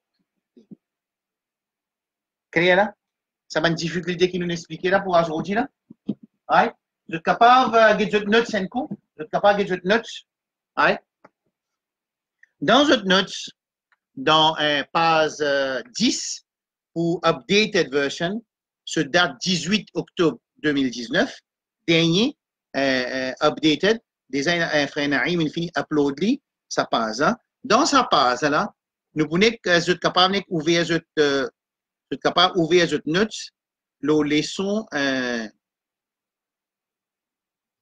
Clair là? Ça m'a une difficulté qui nous expliquait là pour aujourd'hui là. Right? Vous êtes capable de get notes en coup? Vous êtes capable de get notes? Right? Dans votre notes, dans page 10 pour updated version, ce date 18 octobre 2019, dernier updated, design frère Naïm, il finit upload li, sa page là. Dans sa page là, nous pouvons être capable d'ouvrir votre notes, le leçon, je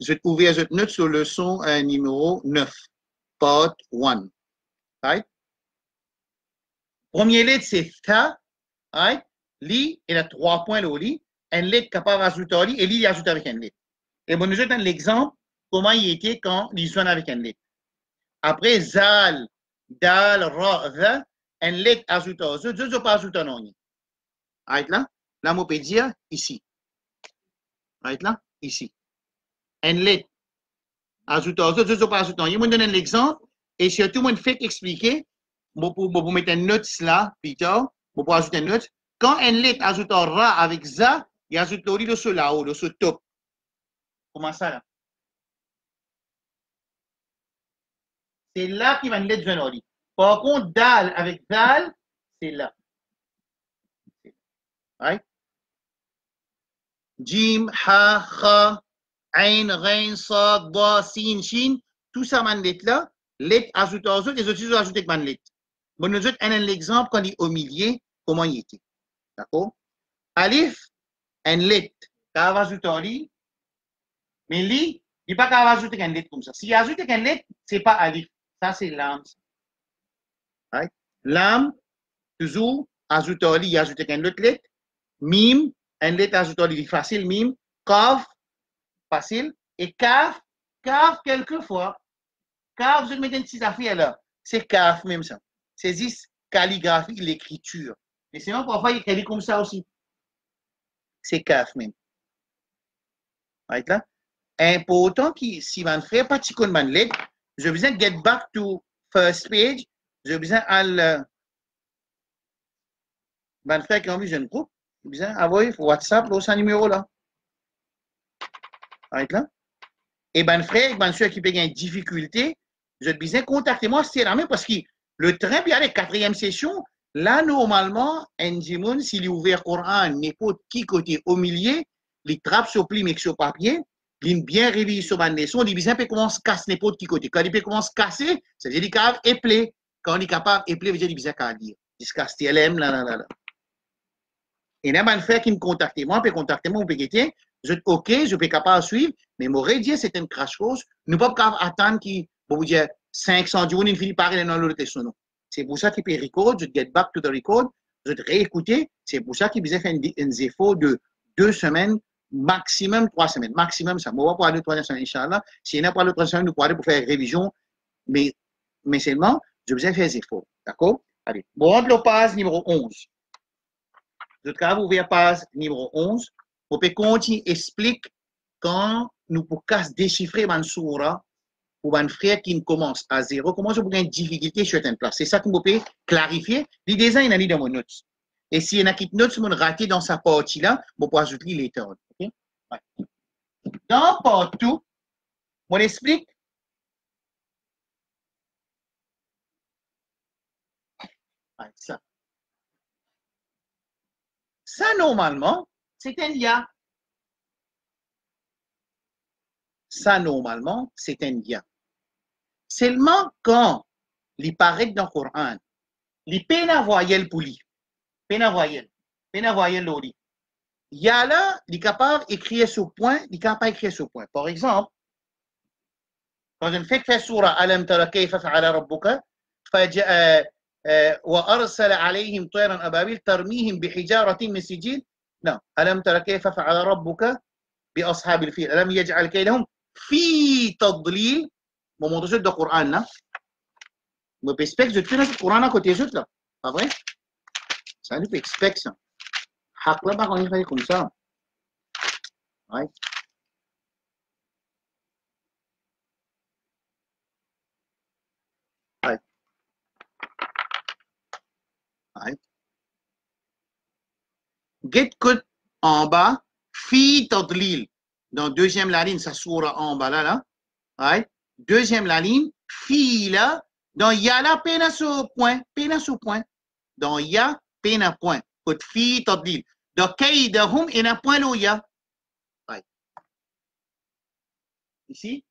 vais ouvrir votre notes sur le leçon numéro 9, part 1. Right? Premier lettre, c'est ta. Right? Li, il a 3 points là, li. Un lettre capable d'ajouter li, et li, il ajoute avec un lettre. Et bon, nous avons l'exemple, comment il était quand il sonne avec un lettre. Après, zal, dal, ra, va, un lettre ajouté. Je ne peux pas ajouter non. Right là? Là, on peut dire ici. Right là? Ici. Un lettre ajouté. Je ne peux pas ajouter non. Je vais donner l'exemple, et surtout, je vais expliquer. Vous mettez une note là, Peter, vous pouvez ajouter une note. Quand un lettre ajoute un ra avec za, il ajoute le sur là-haut, le sur top. Comment ça là? C'est là qu'il va une lettre venir. Par contre, dal avec dal, c'est là. Right? Jim, ha, kha, ain, rein, sad, ba, sin, shin, tout ça, man lettre là, lettre ajoute aux autres, les autres ils ajoutent avec man lettre. Bon, nous autres, un exemple quand il est au milieu, comment il était. D'accord? Alif, un lettre, ça va ajouter en lit, mais li, il n'est pas capable d'ajouter une lettre comme ça. S'il ajoute une lettre, ce n'est pas alif. Ça, c'est lam. Right? Lam, toujours, ajoute en lit, il ajoute une autre lettre. Mim, une lettre ajoute en lit, facile, mim. Kaf, facile. Et kaf, kaf, quelquefois. Kaf, je vais mettre une petite affaire là. C'est kaf, même ça. C'est juste calligraphie, l'écriture. Mais sinon, parfois, il écrit comme ça aussi. C'est kaf, même. Right là? Important qui, si man fait pas de man lettre, je besoin get back to first page, je besoin al man fait qui ont mis un groupe, je besoin avoir WhatsApp là, ce numéro là. Right là? Et ben frère, ben ceux qui ont une difficulté, je besoin contacter moi c'est la même parce que le train puis à la 4e session, là normalement, un jimoun s'il est ouvert Coran n'importe qui côté au milieu, les trappes sur pli mais sur papier. Il bien réveillé sur ma leçon, il bien commence à casser n'importe qui côté. Quand il commence à casser, ça veut dire qu'il est capable d'épeler. Quand il est capable d'épeler, ça veut dire qu'il est capable de lire. Jusqu'à ce qu'il aime, là, là, là. Et là, il fait qu'il me contacte. Moi, il peut contacter moi, on peut quitter. Je dis, OK, je peux capable de suivre, mais m'aurait dit, c'est une crash course. Nous ne pouvons pas attendre qu'il, pour vous dire, 500 jours, il finit par aller dans l'autre leçon. C'est pour ça qu'il peut record, je get back to the record, je réécouter. C'est pour ça qu'il besoin faire un effort de 2 semaines. Maximum 3 semaines. Maximum ça. On va pour aller 3 semaines, Inch'Allah. Si on n'a pas le 3 semaines, nous pourrons aller pour faire révision. Mais seulement, je besoin faire des efforts. D'accord? Allez. Bon, on le page numéro 11. Je vais ouvrir page numéro 11. On peut continuer, explique quand nous pouvons déchiffrer une soura pour un frère qui ne commence à zéro, comment je peux une difficulté sur une place. C'est ça que vous pouvez clarifier. Les designs, il y a dans mon notes. Et s'il y en a qui notes, mon raté dans sa partie-là, vous pouvez ajouter les termes. Okay? Ouais. Dans partout, on explique. Ouais, ça. Ça, normalement, c'est un ya. Ça, normalement, c'est un ya. Seulement quand il paraît dans le Coran, il peine à voyelle pour lui. Peine à voyelle l'ori. Il y a là, il est capable d'écrire ce point, il est capable d'écrire ce point. Par exemple, quand on fait surah Alam tara kayfa fa'ala rabbuka وأرسل عليهم طيرا أبابيل ترميهم بحجارة من سجيل. Non. ألم ترى كيف فعل ربك بأصحاب الفيل ألم يجعل كيدهم في تضليل. Mon montre de Coran là. Je peux expecter de tenir le Coran à côté de là. Pas vrai? Ça nous peut expecter ça. Hak là, pas qu'on y fait comme ça. Ouais. Ouais. Ouais. Get good en bas, fi tadlil. Dans deuxième la ligne, ça soura en bas là, là. Ouais. Deuxième la ligne, fi là. Dans ya là, peine à ce point, peine à ce point. Dans ya, peine à point. Put fi tadlil. Dans kaydahum, il y a un point là, ya. Ouais. Ici.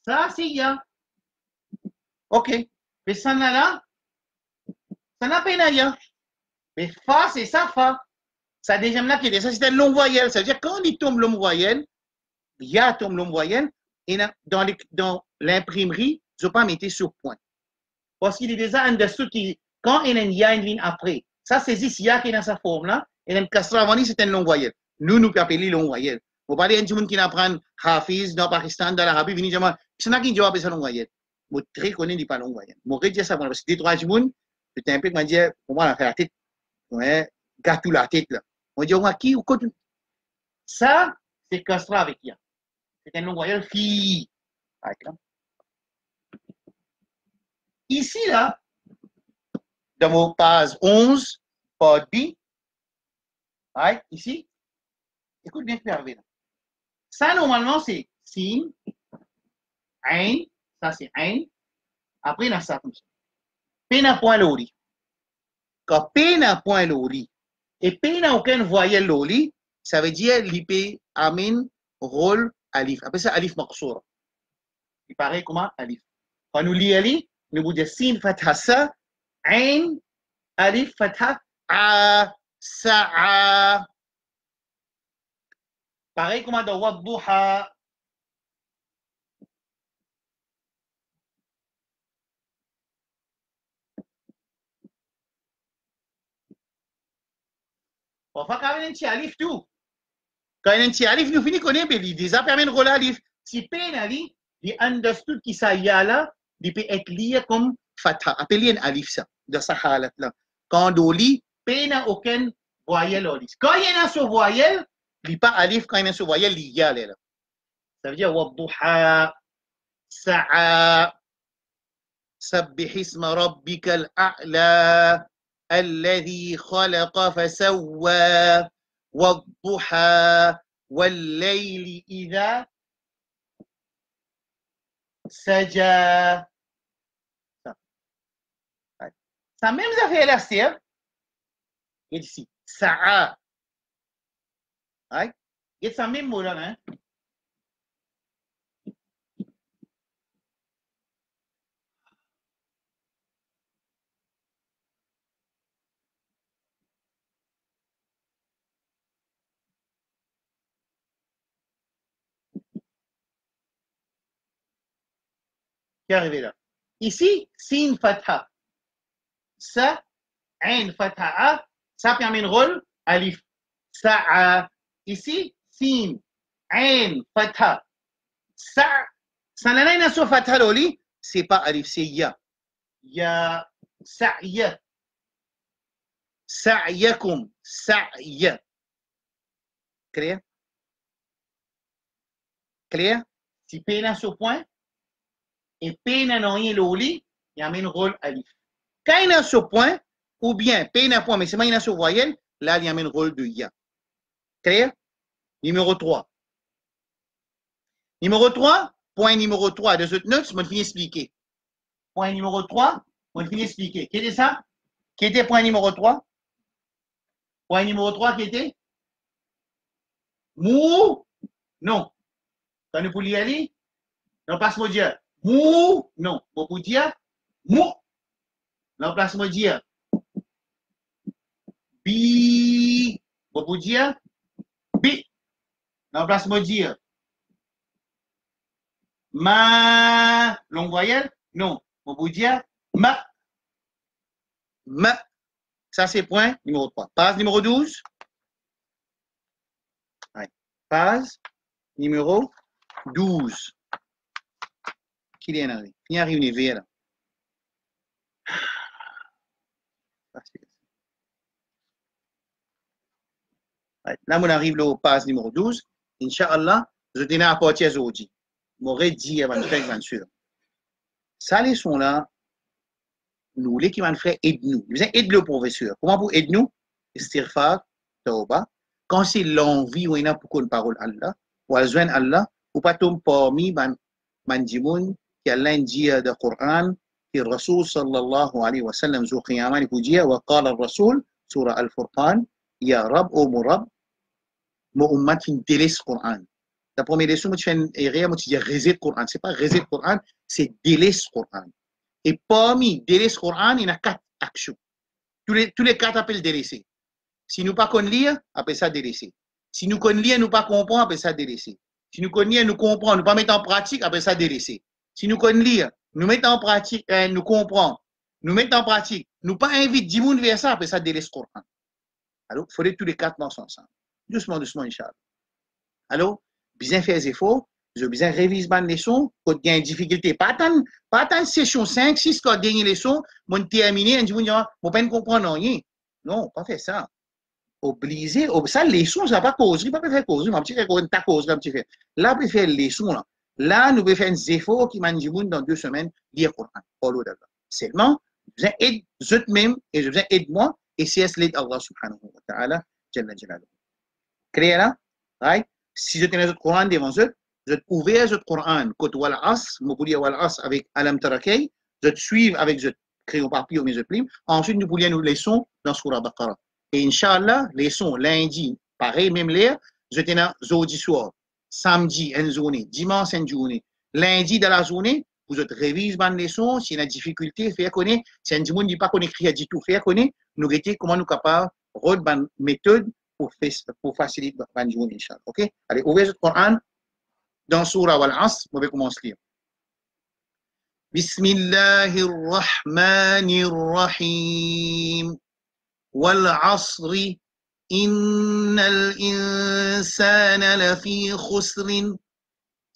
Ça, c'est ya. OK. Mais ça n'a là, ça n'a pas ya. Mais fa, c'est ça, fa. Ça deuxième là qui est ça, c'est une longue voyelle. Ça veut dire quand il tombe longue voyelle, ya tombe longue voyelle, et dans l'imprimerie, je ne vais pas mettre sur point. Parce qu'il est déjà en dessous qui, quand il y a une ligne après, ça c'est ici ya qui est dans sa forme là, et il y a une castra avant, c'est une longue voyelle. Nous appelons longue voyelle. Vous parlez d'un monde qui apprend Hafiz dans le Pakistan, dans l'Arabie, il dit, c'est là qu'il joue ça longue voyelle. Je très connais pas longue voyelle. Je vais dire ça parce que des trois jours, je un peu me dire, pour moi, on a fait la tête, ouais, gâteau la tête là. On dit, qui ou quoi? Ça, c'est castra avec ya. C'est une longue voyelle fi. Ici là, dans mon page 11, par B, right, ici, écoute bien ce qui est arrivé là. Ça, normalement, c'est sin, ein, ça c'est ein, après, il y a ça comme ça. P n'a point l'ori. Quand P n'a point l'ori, et P n'a aucune voyelle l'ori, ça veut dire l'IP amène rôle alif. Après ça, alif maqsoura. Il paraît comment alif. Quand nous lisons alif, nous vous disons sin fatha sa, ein, alif fatha a, sa'a. Pareil comme dans Wadduha. On va quand même un petit alif tout. Quand il y a un petit alif, nous finissons connaître, il déjà permet de rouler alif. Si peine alif, il understood qui ça y a là, il peut être lié comme fatha. Appelez un alif ça, dans sa halat là. Quand on lit, peine n'a aucun voyelle au lit. Quand il y a ce voyelle, il n'est pas alif, quand il y a ce voyelle, il y a là. Ça veut dire Wadduha, sa'a, sabbih isma rabbikal a'la. الذي خلق فسوى والضحى والليل إذا سجى. Ça même affaire là, c'est ici. Sa'a. Right? Et ça même mot là, hein? Qui est arrivé là? Ici, sin fatha. Ça, ain fatha, ça permet un rôle alif. Sa'a. Ici, sin, ain fatha. Ça, ça n'a rien à sur fatha l'oli, c'est pas alif, c'est ya. Ya, sa'ya. Sa'yakum. Sa'ya. Clair? Clair? Si pena sur point, et pena non y l'oli, il y a un rôle alif. Quand il y a sur point, ou bien pena point, mais c'est pas il y a sur voyelle, là, il y a un rôle de ya. Clair? Numéro 3. Numéro 3, point numéro 3 de cette note, je vais finir expliquer. Point numéro 3, je vais finir expliquer. Quel est ça? Qui était point numéro 3? Point numéro 3 qui était? Mou? Non. Quand nous pouvons y aller? Non, passe-moi dire. Mou? Non. Vous pouvez dire? Mou? Non, passe-moi dire. Bi? Vous pouvez dire? Bi? Non, passe-moi dire. Ma? Longue voyelle? Non. Vous pouvez dire? Ma? Ma? Ça, c'est point numéro 3. Page numéro 12. Ouais. Page numéro 12. Qui est arrivé? Qui arrive une là? Ouais. Là, on arrive au page numéro 12. Inch'Allah, je tenais à partir aujourd'hui. M'aurait dit avant de faire bien sûr. Ça, les sons là, nous, les qui vont faire aide-nous. Vous aide le professeur. Comment pour aide-nous? Istighfar, tauba. Quand c'est l'envie ou il y a pour qu'on parole Allah, ou à joindre Allah, ou pas tomber parmi mandimoun qui a lundi de Coran, qui Rasul sallallahu alayhi wa sallam, zou qiyamah, il peut dire, wa qala al-Rasul, surah al-Furqan, ya Rab, o Murab, mon ummat qui délaisse Coran. La première leçon, tu fais une erreur, tu dis réset Coran. Ce n'est pas réset Coran, c'est délaisse Coran. Et parmi délaisse Coran, il y a 4 actions. Tous les 4 appellent délaisser. Si nous ne pas lire, appelle ça délaisser. Si nous connaissons lire, nous ne pas comprendre, appelle ça délaisser. Si nous connaissons nous comprendre, nous ne pas mettre en pratique, appelle ça délaisser. Si nous connaissons lire, nous mettons en pratique, nous comprendre, nous mettons en pratique, nous pas inviter 10 personnes vers ça, appelle ça délaisser Coran. Alors, il faudrait tous les 4 morceaux ensemble. Doucement, doucement, Inch'Allah. Alors, bien faire des efforts, je bien réviser ma leçon, quand il y a une difficulté. Pas tant session 5, 6, quand il y a une leçon, mon terminé, on dit, mon pas comprendre rien. Non, pas faire ça. Obligé, ça, leçon, ça va pas causer, pas faire causer, mais un petit peu ta cause, un petit peu. Là, on peut faire leçon, là. Là, nous pouvons faire des efforts qui m'ont dit, dans 2 semaines, lire Coran. Seulement, je aide eux-mêmes et je aide moi, et c'est l'aide Allah subhanahu wa ta'ala, jalla jalaluhu. Clair là? Right? Si je tenais le Coran devant eux, je ouvert le Coran, côté wal as, je peux dire wal as avec Alam Tarakay, je suis avec le crayon papier ou mes plumes. Ensuite, nous pouvions nous leçons dans Surah Baqarah. Et Inch'Allah, leçons lundi, pareil, même l'air, je tenais jeudi soir, samedi, une journée, dimanche, une journée, lundi dans la journée, vous révisez ma leçon, si y a une difficulté, faire connaître, si un monde dit pas qu'on écrit du tout, faire connaître, nous regardons comment nous sommes capables de une méthode pour faciliter la journée, Inch'Allah. OK? Allez, ouvrez le Coran dans Surah Al-Asr, on va commencer à lire. Bismillahirrahmanirrahim. Wal-Asr, innal insana lafi khusrin.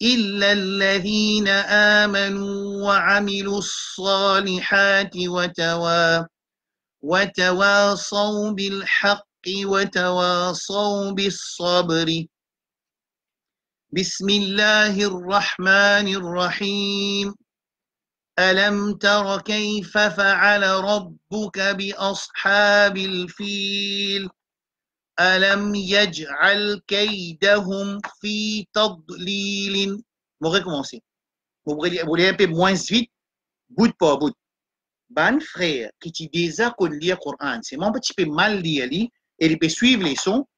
إلا الذين آمنوا وعملوا الصالحات وتواصوا بالحق وتواصوا بالصبر. بسم الله الرحمن الرحيم. ألم تر كيف فعل ربك بأصحاب الفيل ألم يجعل كيدهم في تضليل. On va recommencer. Vous voulez un peu moins vite, bout par bout. Ban frère qui dit déjà qu'on lit le Coran, c'est mon petit peu mal lire, et il peut suivre les sons.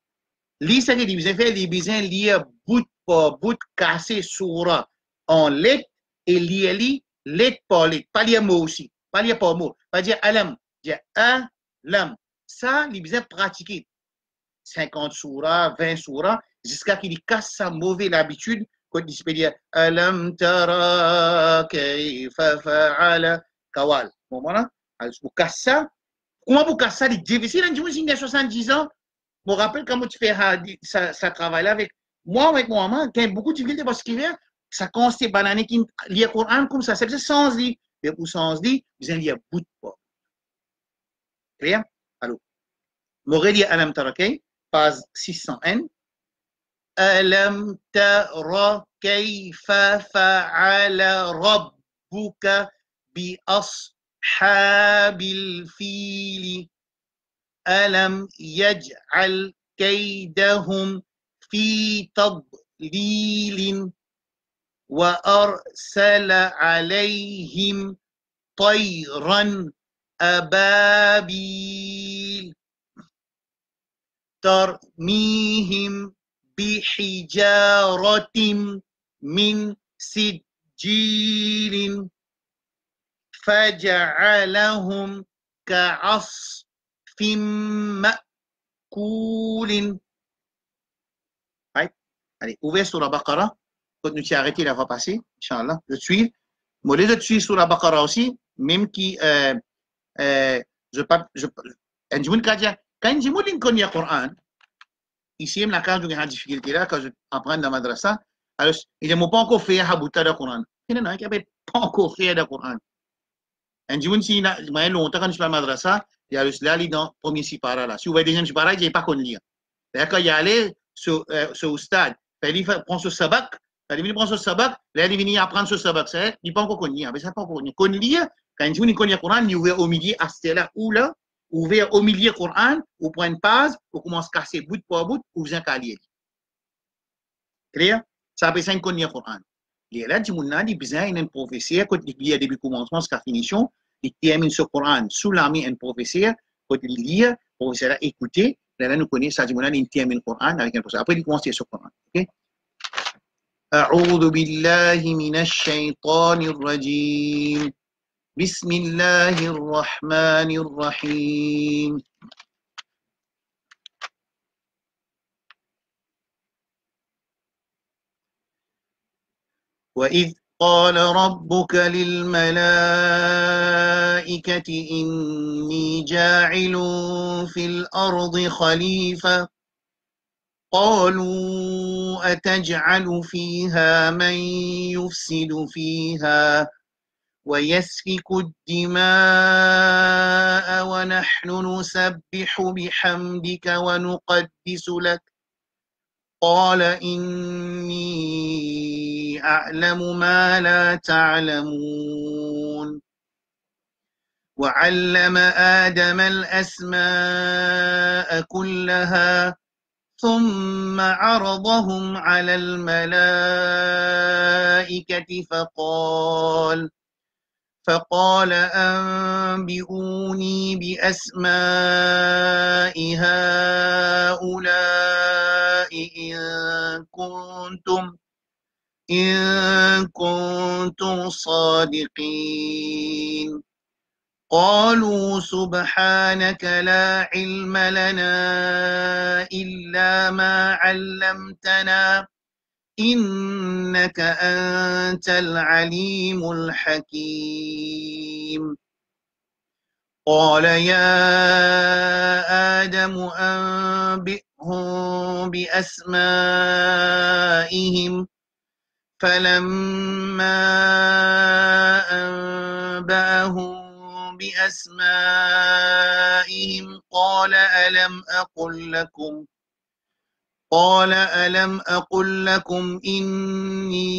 Lire ça que il besoin faire, il besoin lire bout par bout, casser surah en lettres et lire lettre par lettre. Pas lire mot aussi, pas lire par mot. Pas dire alam, dire alam. Ça, il besoin pratiquer. 50 surahs, 20 surahs, jusqu'à qu'il casse sa mauvaise habitude, quand il peut dire Alam tara kayfa fa'ala kawal. Bon, voilà. Alors, pour casser ça, comment pour casser ça, c'est difficile. Un jour, il y a 70 ans, je me rappelle comment tu fais ça travail là avec moi, avec mon maman, il y a beaucoup de difficultés parce qu'il vient, ça consiste banane qui lit le Coran comme ça, c'est sans lit. Mais pour sans lit, vous allez lire bout de pas. Clair? Alors, Moreli Alam Tara, page 600N. ألم تر كيف فعل ربك بأصحاب الفيل ألم يجعل كيدهم في تضليل وأرسل عليهم طيرا أبابيل ترميهم بحجارة من سجيل فجعلهم كعصف مأكول. Allez, ouvrez sur la Baqara. Quand nous t'y arrêté la fois passée, Inch'Allah, je suis. Moi, les autres suis sur la Baqara aussi, même qui, je pas, quand je me connais le Coran, ici, la case où il y a une difficulté là, quand je apprends dans la madrasa, alors, il ne m'a pas encore fait à bouta le Coran. Il n'y a pas encore fait le Coran. Et je me dis, il y a longtemps quand je suis à la madrasa, il y a le slali dans le premier sipara là. Si vous voyez deuxième sipara, il n'y a pas qu'on lire. D'ailleurs, quand il y a allé ce stade, il prend ce sabak, il prend ce sabak, là, il vient apprendre ce sabak. Il n'est pas encore connu. Mais ça pas encore connu. Qu'on lire, quand je me connais le Coran, il ouvert au milieu à ce là où là, ouvert au milieu du Coran, ou prend une page, ou commence à casser bout par bout, ou vous en calier. Clair? Ça appelle ça une connaît le Coran. Et là, je me dis, besoin d'un professeur, quand il lit depuis le commencement jusqu'à la finition, il termine ce Coran sous la main d'un professeur, quand il lit, le professeur a écouté, là, nous connaissons ça, je me dis, il termine le Coran avec un professeur. Après, il commence ce Coran. Ok? أعوذ بالله من الشيطان الرجيم بسم الله الرحمن الرحيم وإذ قال ربك للملائكة إني جاعل في الأرض خليفة قالوا أتجعل فيها من يفسد فيها ويسفك الدماء ونحن نسبح بحمدك ونقدس لك قال إني أعلم ما لا تعلمون وعلم آدم الأسماء كلها ثم عرضهم على الملائكة فقال أنبئوني بأسماء هؤلاء إن كنتم صادقين قالوا سبحانك لا علم لنا إلا ما علمتنا إنك أنت العليم الحكيم قال يا آدم أنبئهم بأسمائهم فلما أنبأهم بأسمائهم قال ألم أقل لكم إني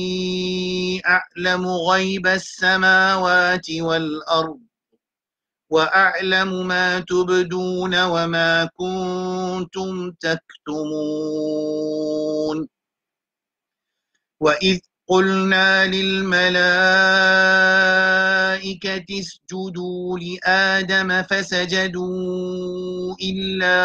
أعلم غيب السماوات والأرض وأعلم ما تبدون وما كنتم تكتمون وإذ قلنا للملائكة اسجدوا لآدم فسجدوا إلا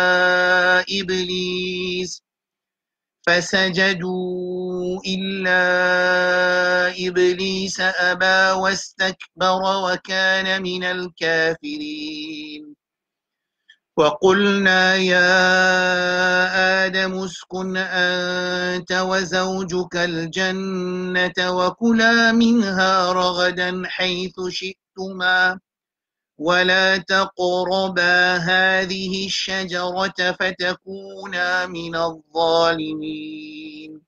إبليس أبى واستكبر وكان من الكافرين وقلنا يا آدم اسكن أنت وزوجك الجنة وكلا منها رغدا حيث شئتما ولا تقربا هذه الشجرة فتكونا من الظالمين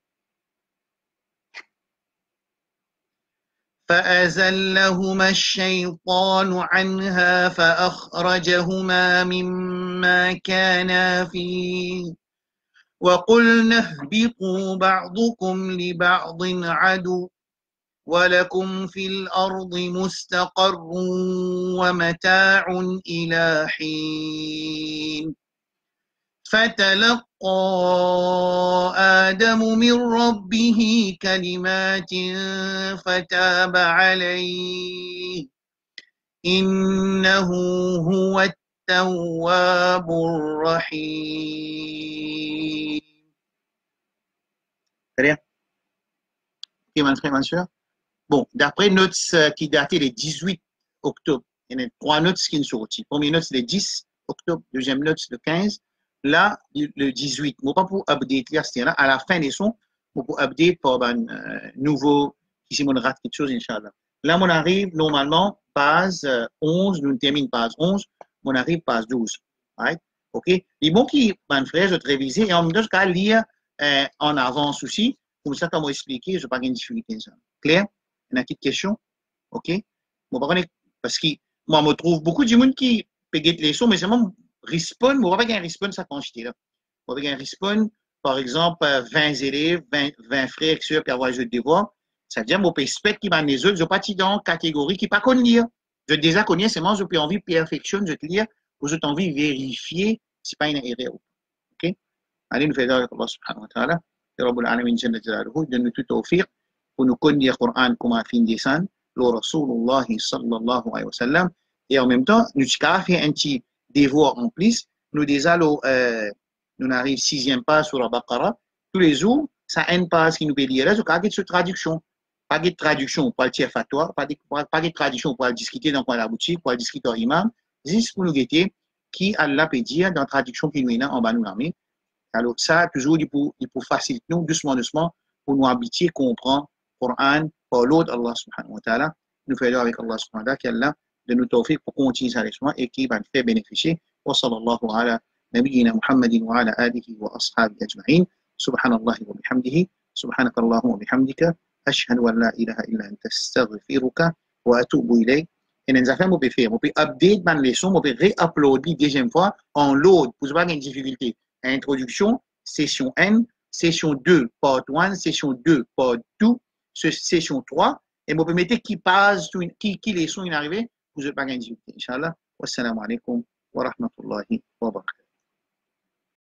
فأزلهما الشيطان عنها فأخرجهما مما كانا فيه وقلنا اهبطوا بعضكم لبعض عدو ولكم في الأرض مستقر ومتاع إلى حين فتلقى آدم من ربه كلمات فتاب عليه إنه هو التواب الرحيم. Très bien. Ok, mon frère, ma soeur. Bon, d'après notes qui dataient le 18 octobre, il y a trois notes qui sont sorties. Première note, c'est le 10 octobre, deuxième note, c'est le 15. Là, le 18, je ne pas pour update là, à la fin des sons, pour update pour un nouveau, qui s'est mon rat quelque chose, Inch'Allah. Là, on arrive normalement, page 11, nous termine page 11, on arrive page 12. Right? OK? Les bons qui, mon frère, je vais te réviser et en même temps, je vais lire en avance aussi, comme ça, quand je vais expliquer, je n'ai pas de difficulté. Clair? Il y a une petite question? OK? Bon, parce que moi, je trouve beaucoup de gens qui payent les sons, mais c'est moi, respawn, je ne vais pas un respawn ça quantité là. Je vais un respawn, par exemple, 20 élèves, 20 frères et sœurs qui ont joué de devoir. Ça veut dire que je peux expect qui va les autres, je ne pas dans une catégorie qui ne pas connaître lire. Je déjà connais, c'est moi, je peux envie de perfectionner, je te lire, ou je envie de vérifier si pas une erreur. OK? Allez, nous faisons avec Allah subhanahu wa ta'ala. Que Rabbul Alamin Jalla Jalaluhu donne tout tawfiq pour nous connaître le Coran comme à fin descendre, le Rasulullah sallallahu alayhi wa sallam. Et en même temps, nous avons fait un petit devoir en plus. Nous déjà, nous arrivons sixième page sur la Baqarah. Tous les jours, ça a une page qui nous peut lire. Là, nous avons une traduction. Pas de traduction pour le tiers fatwa, pas de traduction pour discuter dans la boutique, pour discuter au imam. Juste pour nous guetter qui Allah peut dire dans la traduction qui nous est en bas nous l'armée. Alors ça, toujours, il faut faciliter nous doucement, doucement, pour nous habituer, comprendre le Coran, par l'autre, Allah subhanahu wa ta'ala. Nous faisons avec Allah subhanahu wa ta'ala, qu'Allah de nous tawfiq pour continuer sa leçon et qui va nous faire bénéficier. Wa sallallahu ala nabiyyina Muhammadin wa ala alihi wa ashabihi ajma'in. Subhanallahi wa bihamdihi. Subhanakallahumma wa bihamdika. Ashhadu an la ilaha illa anta astaghfiruka wa atubu ilayk. Et les affaires, on peut faire, on peut update ma leçon, on peut réuploader deuxième fois en load pour ne pas avoir une difficulté. Introduction, session 1, session 2, part 1, session 2, part 2, session 3, et vous permettez qui passe, qui leçon est arrivé, vous n'avez pas gagné. Inch'Allah, wassalamu alaikum wa rahmatullahi wa barakatuh.